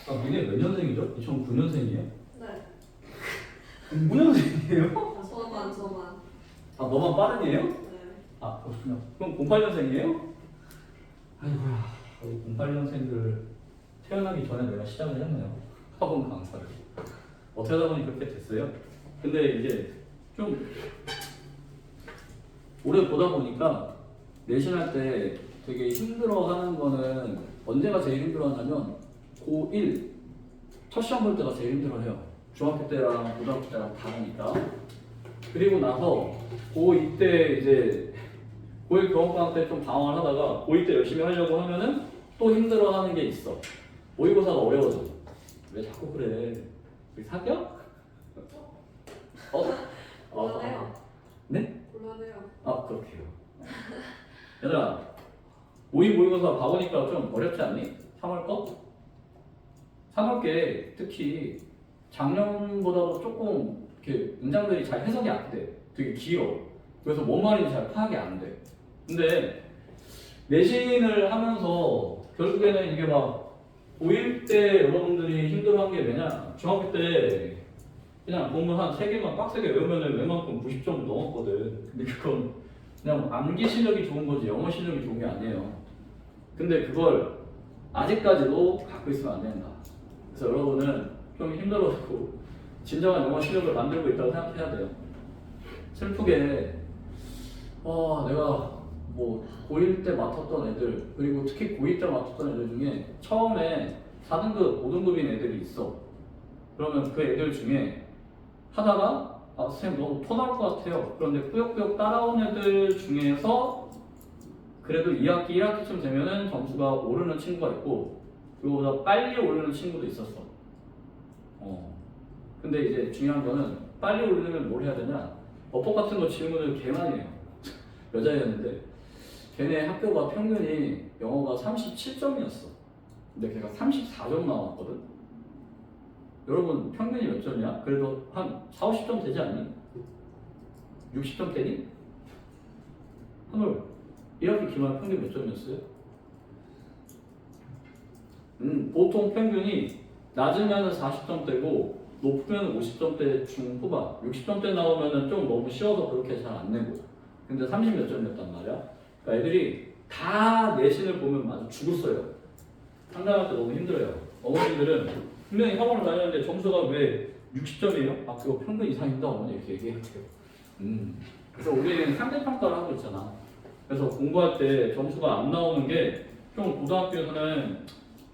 니네 몇 년생이죠? 2009년생이에요? 네. 9년생이에요? 저만. 너만 빠른이에요? 네. 그렇군요. 그럼 08년생이에요? 아이고야, 우리 08년생들 태어나기 전에 내가 시작을 했네요. 학원 강사를. 어떻게 하다 보니 그렇게 됐어요. 근데 이제 좀 오래 보다 보니까 내신할 때 되게 힘들어하는 거는 언제가 제일 힘들어하냐면 고1 첫 시험 볼 때가 제일 힘들어해요. 중학교 때랑 고등학교 때랑 다르니까. 그리고 나서 고2 때 이제 고1 교원과학 때 좀 방황을 하다가 고2 때 열심히 하려고 하면은 또 힘들어하는 게 있어. 모의고사가 어려워져. 왜 자꾸 그래? 우리 사겨? 곤란해요. 네? 곤란해요. 그렇게요. 얘들아, 모의고사 봐보니까 좀 어렵지 않니? 3월 거? 3월 게 특히 작년보다도 조금 이렇게 문장들이 잘 해석이 안 돼. 되게 길어. 그래서 뭔 말인지 잘 파악이 안 돼. 근데 내신을 하면서 결국에는 이게 막 고1 때 여러분들이 힘들어한 게 뭐냐? 중학교 때 그냥 공부 한 3개만 빡세게 외우면은 웬만큼 90점 넘었거든. 근데 그건 그냥 암기 실력이 좋은 거지 영어 실력이 좋은 게 아니에요. 근데 그걸 아직까지도 갖고 있으면 안 된다. 그래서 여러분은 좀 힘들어도 진정한 영어 실력을 만들고 있다고 생각해야 돼요. 슬프게 내가 뭐 고1 때 맡았던 애들 그리고 특히 고2 때 맡았던 애들 중에 처음에 4등급, 5등급인 애들이 있어. 그러면 그 애들 중에 하다가 선생님 너무 토 나올 것 같아요. 그런데 꾸역꾸역 따라온 애들 중에서 그래도 2학기, 1학기쯤 되면은 점수가 오르는 친구가 있고 그거보다 빨리 오르는 친구도 있었어. 근데 이제 중요한 거는 빨리 오르려면 뭘 해야 되냐? 어법 같은 거 질문을 개 많이 해요. 여자애였는데 걔네 학교가 평균이 영어가 37점이었어. 근데 걔가 34점 나왔거든. 여러분 평균이 몇 점이야? 그래도 한 4, 50점 되지 않니? 60점 되니? 한올 1학기 기말 평균 몇 점이었어요? 보통 평균이 낮으면 40점대고 높으면 50점대 중후반 60점대 나오면 좀 너무 쉬워서 그렇게 잘 안 내고 근데 30 몇 점이었단 말이야. 그러니까 애들이 다 내신을 보면 아주 죽었어요. 상담할 때 너무 힘들어요. 어머님들은 분명히 학원을 다녔는데 점수가 왜 60점이에요? 그거 평균 이상인가 어머니 이렇게 얘기해요. 그래서 우리는 상대평가를 하고 있잖아. 그래서 공부할 때 점수가 안 나오는 게 좀 고등학교에서는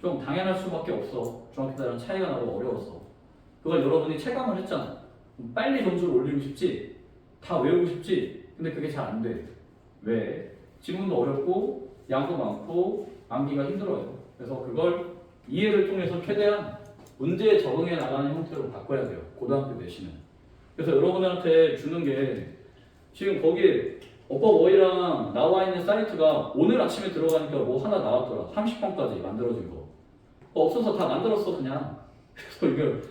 좀 당연할 수밖에 없어. 중학교 때랑 차이가 나고 어려워서. 그걸 여러분이 체감을 했잖아. 빨리 점수를 올리고 싶지, 다 외우고 싶지, 근데 그게 잘 안 돼. 왜? 지문도 어렵고, 양도 많고, 암기가 힘들어요. 그래서 그걸 이해를 통해서 최대한 문제에 적응해 나가는 형태로 바꿔야 돼요. 고등학교 내신은. 그래서 여러분한테 주는 게 지금 거기에 어버워이랑 나와 있는 사이트가 오늘 아침에 들어가니까 뭐 하나 나왔더라. 30번까지 만들어진 거. 없어서 다 만들었어 그냥. 그래서 이게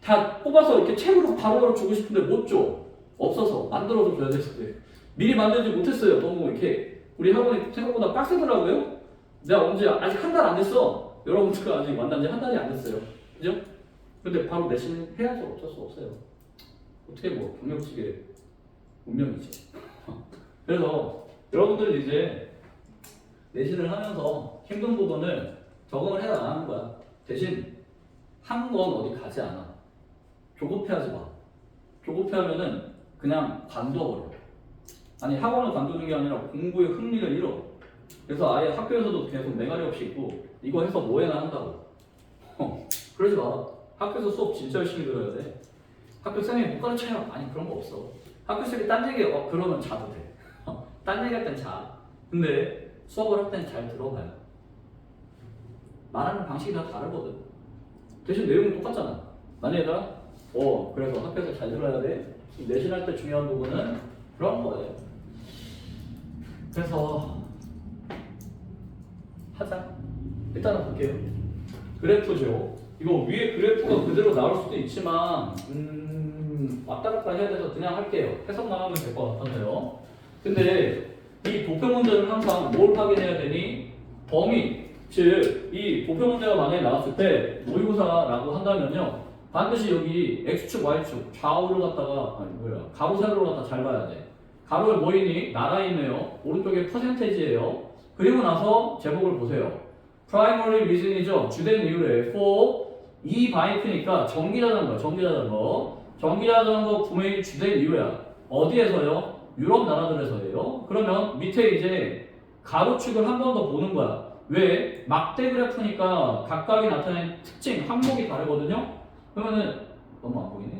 다 뽑아서 이렇게 책으로 바로바로 주고 싶은데 못 줘. 없어서 만들어서 줘야 됐을 때 미리 만들지 못했어요. 너무 이렇게 우리 학원이 생각보다 빡세더라고요. 내가 언제 아직 한 달 안 됐어. 여러분들과 아직 만난 지 한 달이 안 됐어요. 그죠? 근데 바로 내신 해야죠. 어쩔 수 없어요. 어떻게 뭐 경력직의 운명이지. 그래서 여러분들 이제 내신을 하면서 힘든 부분을 적응을 해 나가는 거야. 대신 한 건 어디 가지 않아. 조급해하지 마. 조급해하면은 그냥 관둬버려. 아니 학원을 관두는 게 아니라 공부에 흥미를 잃어. 그래서 아예 학교에서도 계속 매가리 없이 있고 이거 해서 뭐해나 한다고. 그러지 마. 학교에서 수업 진짜 열심히 들어야 돼. 학교 쌤이 못 가르쳐요. 아니 그런 거 없어. 학교 쌤이 딴 얘기 그러면 자도 돼. 딴 얘기 할 땐 자. 근데 수업을 할 땐 잘 들어봐요. 말하는 방식이 다 다르거든. 대신 내용은 똑같잖아. 만약에가 그래서 학교에서 잘 들어야 돼. 내신할 때 중요한 부분은 그런 거예요. 그래서 하자. 일단은 볼게요. 그래프죠. 이거 위에 그래프가 그대로 나올 수도 있지만 왔다 갔다 해야 돼서 그냥 할게요. 해석만 하면 될 것 같아서요. 근데 이 도표 문제를 항상 뭘 확인해야 되니? 범위, 즉 이 도표 문제가 만약에 나왔을 때 모의고사라고 한다면요. 반드시 여기 X축, Y축, 좌우를 갖다가 가로 세로를 갖다 잘 봐야 돼. 가로에 뭐 있니? 나라 있네요. 오른쪽에 퍼센테이지예요. 그리고 나서 제목을 보세요. Primary reason이죠. 주된 이유래. for 이 바이크니까 전기자전거, 전기자전거 구매의 주된 이유야. 어디에서요? 유럽 나라들에서예요. 그러면 밑에 이제 가로축을 한 번 더 보는 거야. 왜? 막대 그래프니까 각각이 나타낸 특징, 항목이 다르거든요. 그러면은 너무 안 보이네.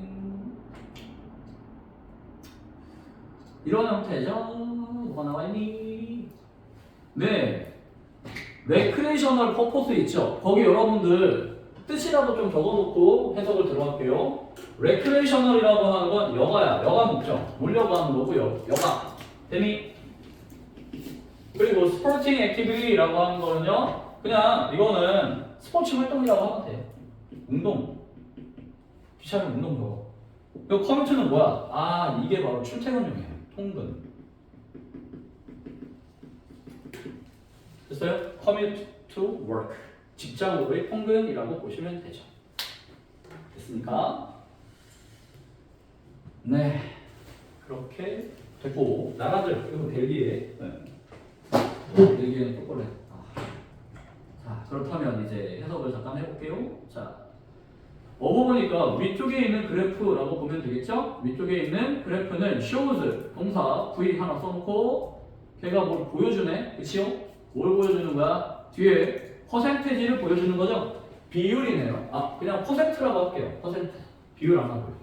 이런 형태죠. 뭐가 나와 있니? 네, 레크레이셔널 퍼포스 있죠. 거기 여러분들 뜻이라도 좀 적어놓고 해석을 들어갈게요. 레크레이셔널이라고 하는 건 여가야. 여가 목적. 놀려고 하는 거고요. 여가. 재미. 그리고 스포팅 액티비티라고 하는 거는요. 그냥 이거는 스포츠 활동이라고 하면 돼. 운동. 귀찮은 운동 저거. 그 커뮤트는 뭐야? 이게 바로 출퇴근용이야. 통근. 됐어요? commute to work. 직장으로의 통근이라고 보시면 되죠. 됐습니까? 네. 그렇게 됐고, 나라들, 그리고 벨기에. 벨기에는 똑바로 해. 자, 그렇다면 이제 해석을 잠깐 해볼게요. 자, 보니까 위쪽에 있는 그래프라고 보면 되겠죠? 위쪽에 있는 그래프는 shows, 동사 V 하나 써놓고 걔가 뭘 보여주네? 그치요? 뭘 보여주는 거야? 뒤에 퍼센테지를 보여주는 거죠? 비율이네요. 그냥 퍼센트라고 할게요. 퍼센트. 비율 안 하고요.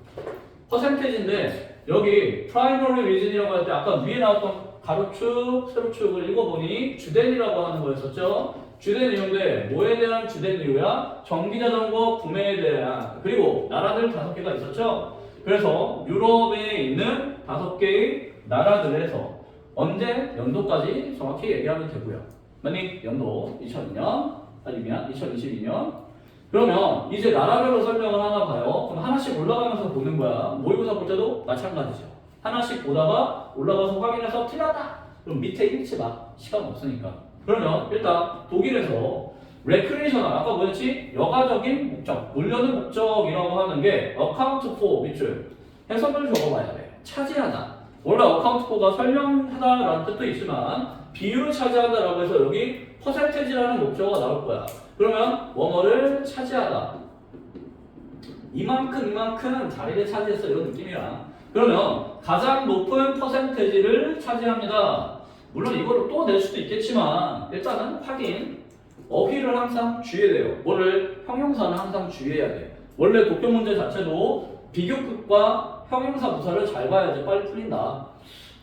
퍼센테지인데 여기 primary reason이라고 할 때 아까 위에 나왔던 가로축, 세로축을 읽어보니 주된이라고 하는 거였었죠? 주된 이유인데 뭐에 대한 주된 이유야? 전기자전거 구매에 대한. 그리고 나라들 5개가 있었죠? 그래서 유럽에 있는 5개의 나라들에서 언제 연도까지 정확히 얘기하면 되고요. 만약 연도 2002년 아니면 2022년. 그러면 이제 나라별로 설명을 하나 봐요. 그럼 하나씩 올라가면서 보는 거야. 모의고사 볼 때도 마찬가지죠. 하나씩 보다가 올라가서 확인해서 틀렸다. 그럼 밑에 읽지 마. 시간 없으니까. 그러면 일단 독일에서 레크레이셔널 아까 뭐였지? 여가적인 목적, 놀려는 목적이라고 하는 게 account for 밑줄 해석을 적어봐야 돼. 차지하다. 원래 account for가 설명하다라는 뜻도 있지만 비율을 차지한다라고 해서 여기 퍼센테지라는 목적어가 나올 거야. 그러면 뭐뭐를 차지하다. 이만큼 자리를 차지했어 이런 느낌이야. 그러면 가장 높은 퍼센테지를 차지합니다. 물론 이거를 또 낼 수도 있겠지만 일단은 확인. 어휘를 항상 주의해야 돼요. 뭐를? 형용사는 항상 주의해야 돼. 원래 도표 문제 자체도 비교급과 형용사 부사를 잘 봐야지 빨리 풀린다.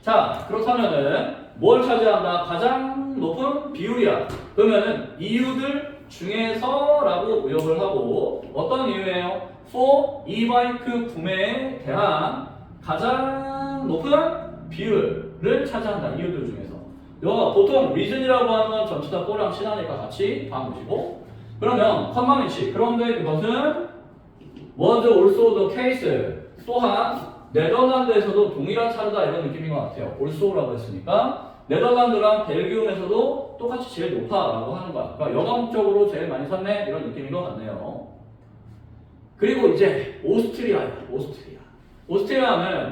자, 그렇다면은 뭘 차지한다? 가장 높은 비율이야. 그러면은 이유들 중에서라고 의역을 하고 어떤 이유예요? for e-바이크 구매에 대한 가장 높은 비율을 차지한다. 이유들 중에서. 보통 reason이라고 하는 건 전체 다 for랑 친하니까 같이 봐보시고 그러면 컴마미치 그런데 그것은 was also the case 또한 네덜란드에서도 동일한 사례다 이런 느낌인 것 같아요. also라고 했으니까 네덜란드랑 벨기움에서도 똑같이 제일 높아라고 하는 거야. 그러니까 영어 목적으로 제일 많이 샀네 이런 느낌인 것 같네요. 그리고 이제 오스트리아는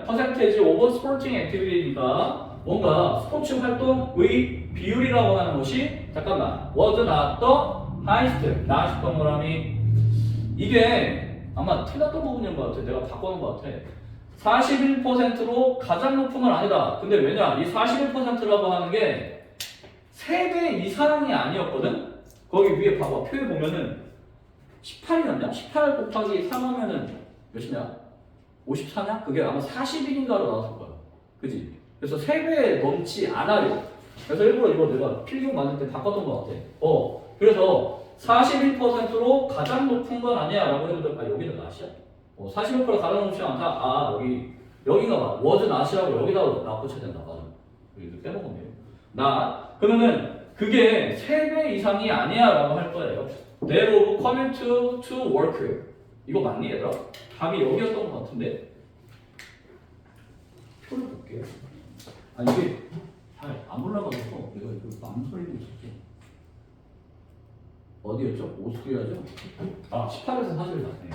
퍼센테이지 오버 스포팅 액티비티니까 뭔가 스포츠 활동의 비율이라고 하는 것이 잠깐만 was not the highest 나시 동그라미 이게 아마 틀렸던 부분인 것 같아. 내가 바꿔놓은 것 같아. 41%로 가장 높은 건 아니다. 근데 왜냐? 이 41%라고 하는 게 3배 이상이 아니었거든? 거기 위에 봐봐. 표에 보면은 18이었냐? 18 곱하기 3 하면은 몇이냐? 54냐? 그게 아마 41인가로 나왔을 거야. 그지? 그래서 3배 넘지 않아요. 그래서 일부러 이거 내가 필기용 만들 때 바꿨던 것 같아. 그래서 41%로 가장 높은 건 아니야 라고 해도 여기는 낫이야? 41% 가장 높지 않다? 여기가 봐. was not이라고 여기다 나 붙여야 된다. 맞아. 여기 빼먹었네요. 그러면은 그게 3배 이상이 아니야 라고 할 거예요. They of commute to work. 이거 맞니 얘들아? 답이 여기였던 것 같은데? 표를 볼게요. 이게 잘 안 올라가서 내가 이거 망설이고 있었지. 어디였죠? 오스트리아죠? 18에서 40을 났네.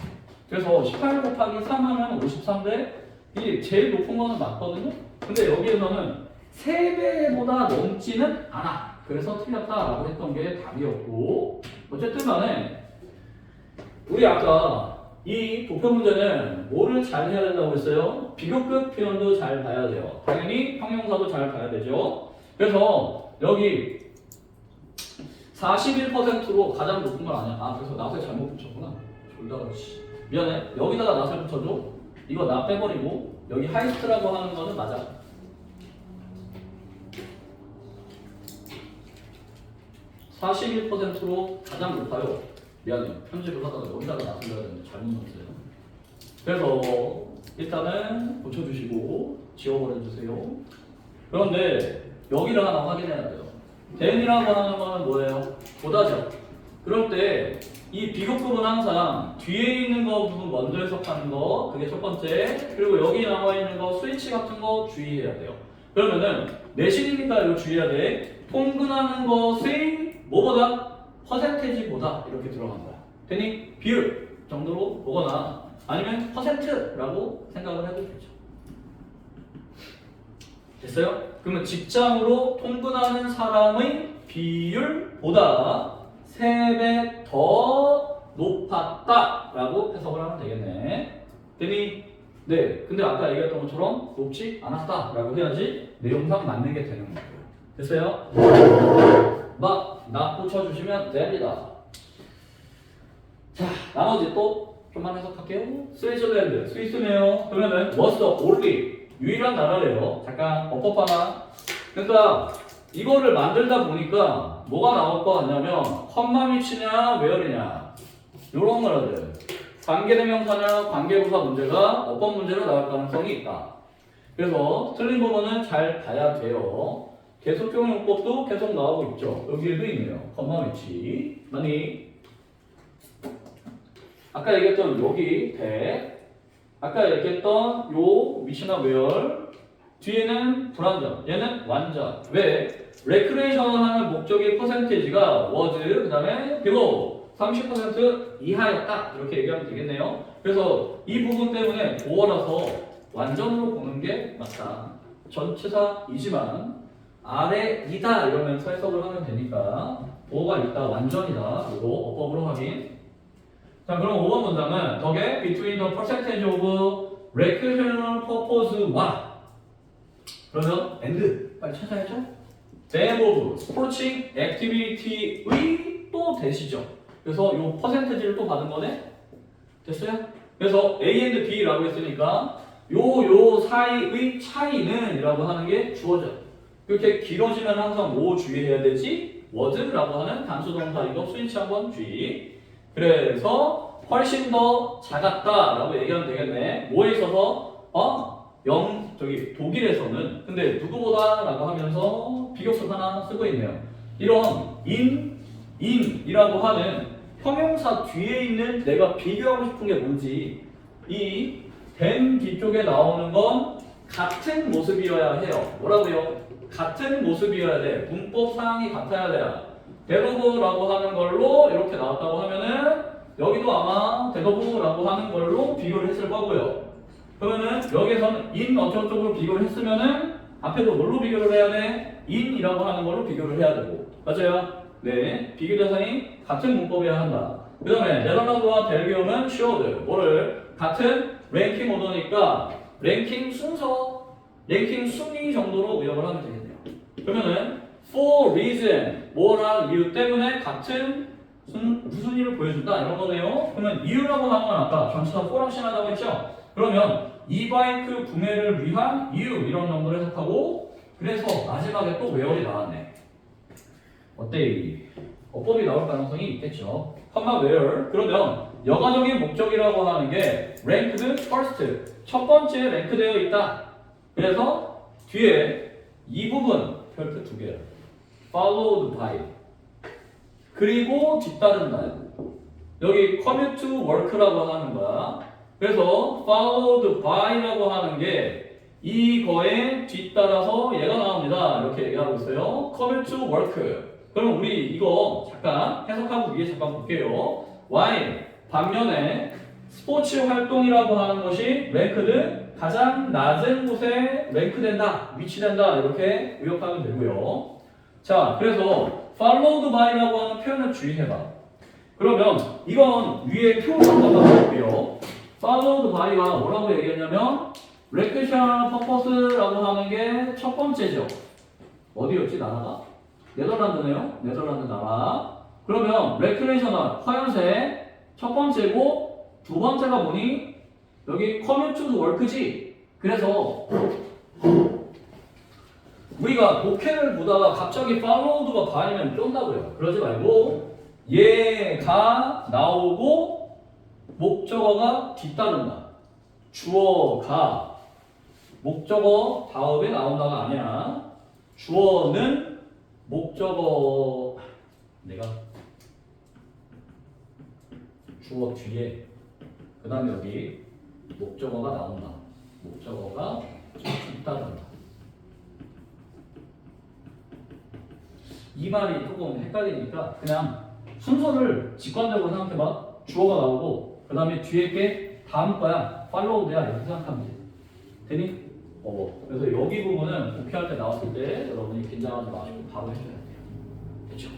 그래서 18 곱하기 3 하면 53인데 이게 제일 높은 거는 맞거든요? 근데 여기에서는 3배보다 넘지는 않아. 그래서 틀렸다라고 했던 게 답이었고 어쨌든 간에 우리 아까 이 도표 문제는 뭐를 잘 해야 된다고 했어요? 비교급 표현도 잘 봐야 돼요. 당연히 형용사도 잘 봐야 되죠. 그래서 여기 41%로 가장 높은 건 아니야. 그래서 낫을 잘못 붙였구나. 졸다가 미안해. 여기다가 낫을 붙여줘. 이거 나 빼버리고 여기 하이스트라고 하는 거는 맞아. (41%로) 가장 높아요. 미안해요. 편집을 하다가 여기다가 낫을 넣어야 되는데 잘못 넣었어요. 그래서 일단은 고쳐주시고 지워버려주세요. 그런데 여기를 하나 확인해야 돼요. then이라고 하는 거는 뭐예요? 보다죠. 그럴 때 이 비교급은 항상 뒤에 있는 거 부분 먼저 해석하는 거 그게 첫 번째. 그리고 여기 나와 있는 거 스위치 같은 거 주의해야 돼요. 그러면은 내신이니까 이거 주의해야 돼. 통근하는 것의 뭐보다? 퍼센테이지보다 이렇게 들어간 거야. 되니 비율 정도로 보거나 아니면 퍼센트라고 생각을 해도 되죠. 됐어요? 그러면 직장으로 통근하는 사람의 비율보다 3배 더 높았다라고 해석을 하면 되겠네. 되니? 네. 근데 아까 얘기했던 것처럼 높지 않았다라고 해야지 내용상 맞는 게 되는 거예요. 됐어요? 나 붙여주시면 됩니다. 자, 나머지 또 좀만 해석할게요. 스위스랜드, 스위스네요. 그러면은 was the only 유일한 나라래요. 잠깐 엎업 하나. 그러니까 이거를 만들다 보니까 뭐가 나올 것 같냐면 컴마미치냐 웨어리냐 요런 거라들 관계대명사냐 관계부사 문제가 어법 문제로 나올 가능성이 있다. 그래서 틀린 부분은 잘 봐야 돼요. 계속형 용법도 계속 나오고 있죠. 여기에도 있네요. 컴마미치 많이 아까 얘기했던 여기 대 아까 얘기했던 요 위치나 웨어 뒤에는 불완전, 얘는 완전. 왜? 레크레이션을 하는 목적의 퍼센테이지가 was, 그 다음에 below 30% 이하였다. 이렇게 얘기하면 되겠네요. 그래서 이 부분 때문에 보어라서 완전으로 보는 게 맞다. 전치사이지만 아래이다 이러면서 해석을 하면 되니까 보어가 있다, 완전이다. 이거 어법으로 확인. 자, 그럼 5번 문장은 덕에 between the percentage of recreational purpose와 그러면 and 빨리 찾아야죠. them of sporting activity의 또 대시죠. 그래서 요 퍼센테지를 또 받은 거네. 됐어요? 그래서 A and B라고 했으니까 요 사이의 차이는 이라고 하는 게 주어져. 이렇게 길어지면 항상 뭐 주의해야 되지? was라고 하는 단수 동사 이거 스위치 한번 주의. 그래서 훨씬 더 작았다라고 얘기하면 되겠네. 뭐에 있어서? 저기 독일에서는 근데 누구보다라고 하면서 비교급 하나 쓰고 있네요. 이런 in이라고 하는 형용사 뒤에 있는 내가 비교하고 싶은 게 뭔지 이 된 뒤쪽에 나오는 건 같은 모습이어야 해요. 뭐라고요? 같은 모습이어야 돼. 문법 사항이 같아야 돼요. 대도부라고 하는 걸로 이렇게 나왔다고 하면은 여기도 아마 대도부라고 하는 걸로 비교를 했을 거고요. 그러면은 여기서는 in 어쩌고저쩌고 비교를 했으면은 앞에도 뭘로 비교를 해야 돼? in이라고 하는 걸로 비교를 해야 되고. 맞아요? 네. 비교 대상이 같은 문법이어야 한다. 그 다음에 네덜란드와 벨기움은 should 뭐를 같은 랭킹 오더니까 랭킹 순서, 랭킹 순위 정도로 의역을 하면 되겠네요. 그러면은 for reason 뭐라는 이유 때문에 같은 무슨 일을 보여준다 이런 거네요. 그러면 이유라고 하는 건 아까 전치사 for랑 친하다고 했죠. 그러면 이 바이크 구매를 위한 이유 이런 정도로 해석하고 그래서 마지막에 또 where이 나왔네. 어때? 어법이 나올 가능성이 있겠죠. where 그러면 여가적인 목적이라고 하는 게 ranked first 첫 번째 랭크되어 있다. 그래서 뒤에 이 부분 별표 두 개야. followed by 그리고 뒤따른다. 여기 commute to work라고 하는 거야. 그래서 followed by라고 하는 게 이거에 뒤따라서 얘가 나옵니다. 이렇게 얘기하고 있어요. commute to work. 그럼 우리 이거 잠깐 해석하고 위에 잠깐 볼게요. while 반면에 스포츠 활동이라고 하는 것이 랭크드 가장 낮은 곳에 랭크된다, 위치된다 이렇게 의역하면 되고요. 자, 그래서 followed by라고 하는 표현을 주의해봐. 그러면 이건 위에 표를 한번 봐볼게요. followed by가 뭐라고 얘기했냐면 recreational purpose라고 하는 게 첫 번째죠. 어디였지 나라가? 네덜란드네요. 네덜란드 나라. 그러면 recreational 화연세 첫 번째고 두 번째가 뭐니? 여기 commute to work지. 그래서 우리가 독해를 보다가 갑자기 followed가 by면 쫀다고요. 그러지 말고 얘가 나오고 목적어가 뒤따른다. 주어가 목적어 다음에 나온다가 아니야. 주어는 목적어 내가 주어 뒤에 그 다음에 여기 목적어가 나온다. 목적어가 뒤따른다. 이 말이 조금 헷갈리니까 그냥 순서를 직관적으로 생각해봐. 주어가 나오고 그 다음에 뒤에 게 다음 거야. followed야 이렇게 생각하면 돼. 되니? 그래서 여기 부분은 복귀할 때 나왔을 때 여러분이 긴장하지 마시고 바로 해줘야 돼요. 그렇죠?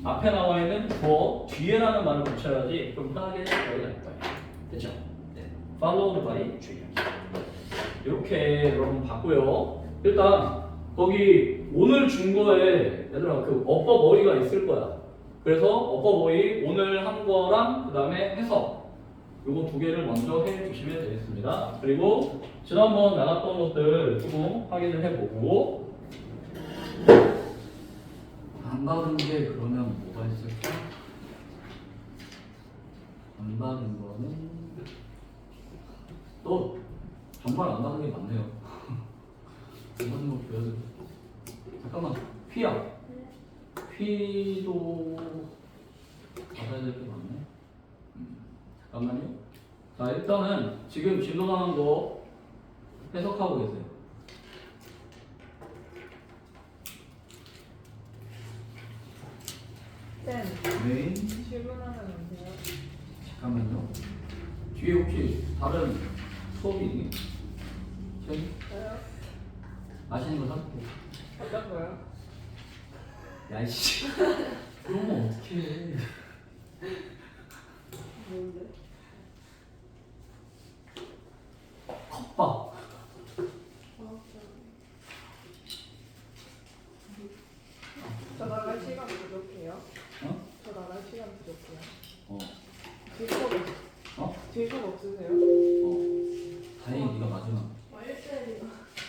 앞에 나와 있는 주어 뒤에라는 말을 붙여야지 좀 편하게 적용이 될 거예요. 그렇죠? 네. followed by 주의. 이렇게 여러분 봤고요. 일단 거기 오늘 준 거에 얘들아 그 어법어휘가 있을 거야. 그래서 어법어휘 오늘 한 거랑 그 다음에 해석 요거 두 개를 먼저 해주시면 되겠습니다. 그리고 지난번 나갔던 것들 조금 확인을 해보고 안 받은 게 그러면 뭐가 있을까? 안 받은 거는 또 정말 안 받은 게 많네요. 안 받은 거 보여드릴게요. 잠깐만 휘야. 휘도 받아야 될 게 많네. 잠깐만요. 자, 일단은 지금 진도 나온 거 해석하고 계세요. 쌤, 네. 질문하면 안 돼요? 잠깐만요. 뒤에 혹시 다른 수업이 있니? 저희 저요? 아시는 거 사고. 어떤 거요? 야이씨. 그러면 어떡해. 뭔데? 컵밥. 저 나갈 시간 부족해요? 어? 저 나갈 시간 부족해요? 어. 질 수업 없으세요? 다행히 네가 마지막. 1대1이요.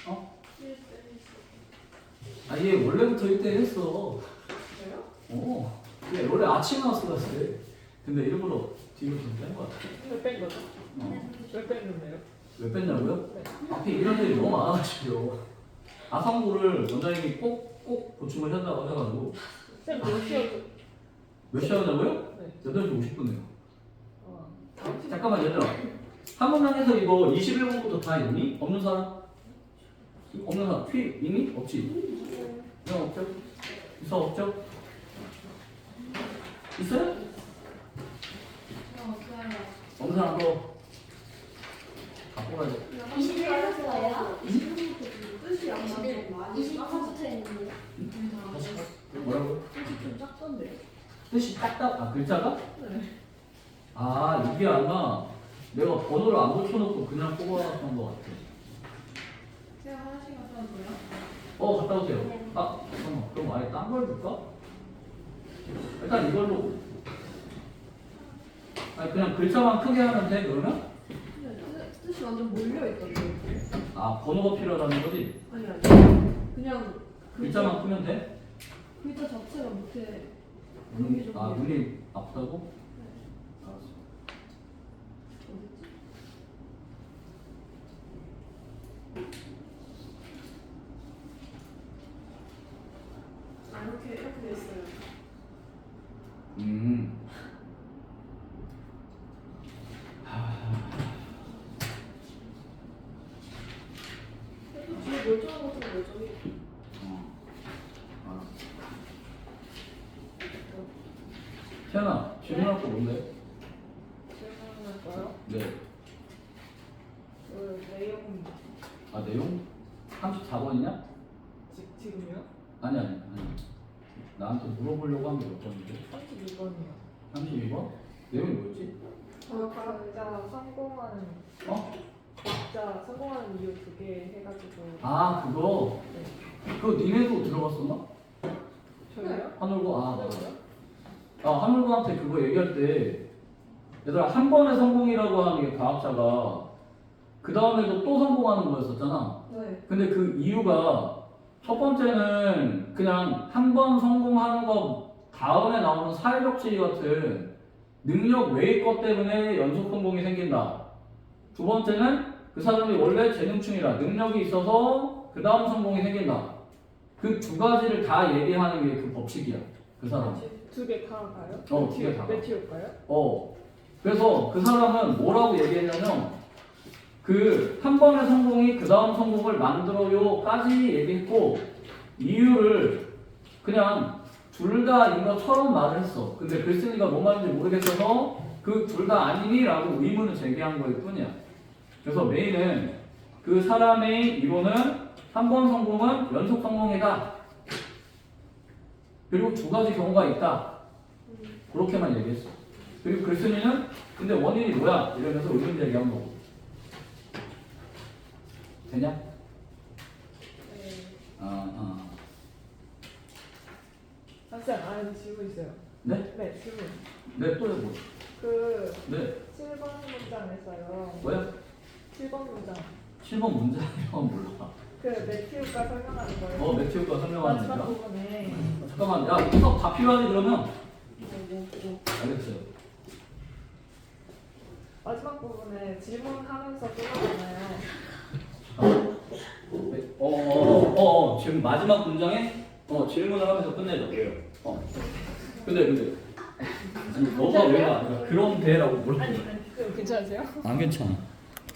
어? 1대1 아, 얘 원래부터 1대1 했어. 저요? 예, 원래 아침에 왔었어요. 근데 일부러 뒤로 좀 뺀 거야. 왜뺀 거죠? 어. 왜 뺐는데요? 왜 뺐냐고요? 네. 앞에 이런 일이 너무 많아가지고 아성부를 원장님이 꼭 보충을 한다고 해가지고 쌤 몇 시였죠? 몇 시에 하냐고요? 네. 8시 50분이요. 다음 시간. 잠깐만 얘들아, 한 문항에서 이거 21번부터 다 있니? 없는 사람? 없는 사람? 피 있니? 없지? 그냥 없죠? 있어? 없죠? 있어요? 없는 사람 또 갖고 가야 돼. 21부터요? 뜻이 안 맞는 거 아니에요? 21부터 있는데. 다시 가. 뭐라고요? 뜻이 좀 작던데요? 뜻이 딱딱, 아 글자가? 네. 아 이게 아마 내가 번호를 안 붙여놓고 그냥 뽑아놨던 것 같아. 제가 하나씩 갖다 줘요? 갔다 오세요. 아 잠깐만, 그럼 아예 딴 걸 줄까? 일단 이걸로. 아니 그냥 글자만 크게 하면 돼 그러면? 근데 뜻이 완전 몰려있던데요? 아 번호가 필요하다는 거지? 아니 그냥 글자만 크면 돼? 글자 자체가 못해. 눈이 아프다고? 알았어. 이렇게 돼 있어요. 그래도 뒤에 멀쩡한 것도 멀쩡해. 알았어. 태연아, 질문할 거 뭔데? 질문할 거요? 네. 그 내용 아 내용? 34번이냐? 지금요? 아니. 나한테 물어보려고 한 게 몇 번인데? 32번이요. 32번? 내용이 뭐였지? 각자 성공하는 각자 성공하는 이유 2개 해가지고. 아 그거? 그거 니네도 들어봤었나? 저요? 한울고 맞아. 맞아요? 한울고한테 그거 얘기할 때 얘들아 한 번의 성공이라고 하는 게 과학자가 그 다음에도 또 성공하는 거였었잖아. 네. 근데 그 이유가 첫 번째는 그냥 한 번 성공하는 거 다음에 나오는 사회적 지위 같은 능력 외의 것 때문에 연속 성공이 생긴다. 두 번째는 그 사람이 원래 재능충이라 능력이 있어서 그 다음 성공이 생긴다. 그 두 가지를 다 얘기하는 게 그 법칙이야. 그 사람. 2개 다 가요? 2개 다 가. 매튜일까요? 그래서 그 사람은 뭐라고 얘기했냐면 그 한 번의 성공이 그 다음 성공을 만들어요까지 얘기했고 이유를 그냥 둘 다인 것처럼 말을 했어. 근데 글쓴이가 뭔 말인지 모르겠어서 그 둘 다 아니니라고 의문을 제기한 거일 뿐이야. 그래서 메인은 그 사람의 이론은 한 번 성공은 연속 성공이다. 그리고 두 가지 경우가 있다. 그렇게만 얘기했어. 그리고 글쓴이는 근데 원인이 뭐야? 이러면서 의문 제기한 거고. 되냐? 네. 쌤, 안에 질문 있어요. 네? 네, 질문. 네, 또 해보. 그 네. 7번 문장에서요. 뭐야? 7번 문장. 7번 문제는 몰라. 그 매튜가 설명하는 거예요. 매튜가 설명하는 마지막 거야? 부분에. 잠깐만, 야, 수업 다 필요하니 그러면? 알겠어요. 마지막 부분에 질문하면서 끝나잖아요. 지금 마지막 문장에 질문을 하면서 끝내죠. 왜요? 근데 아니 너가 왜가 아니라 그런 대라고 물어봐. 괜찮으세요? 안 괜찮아.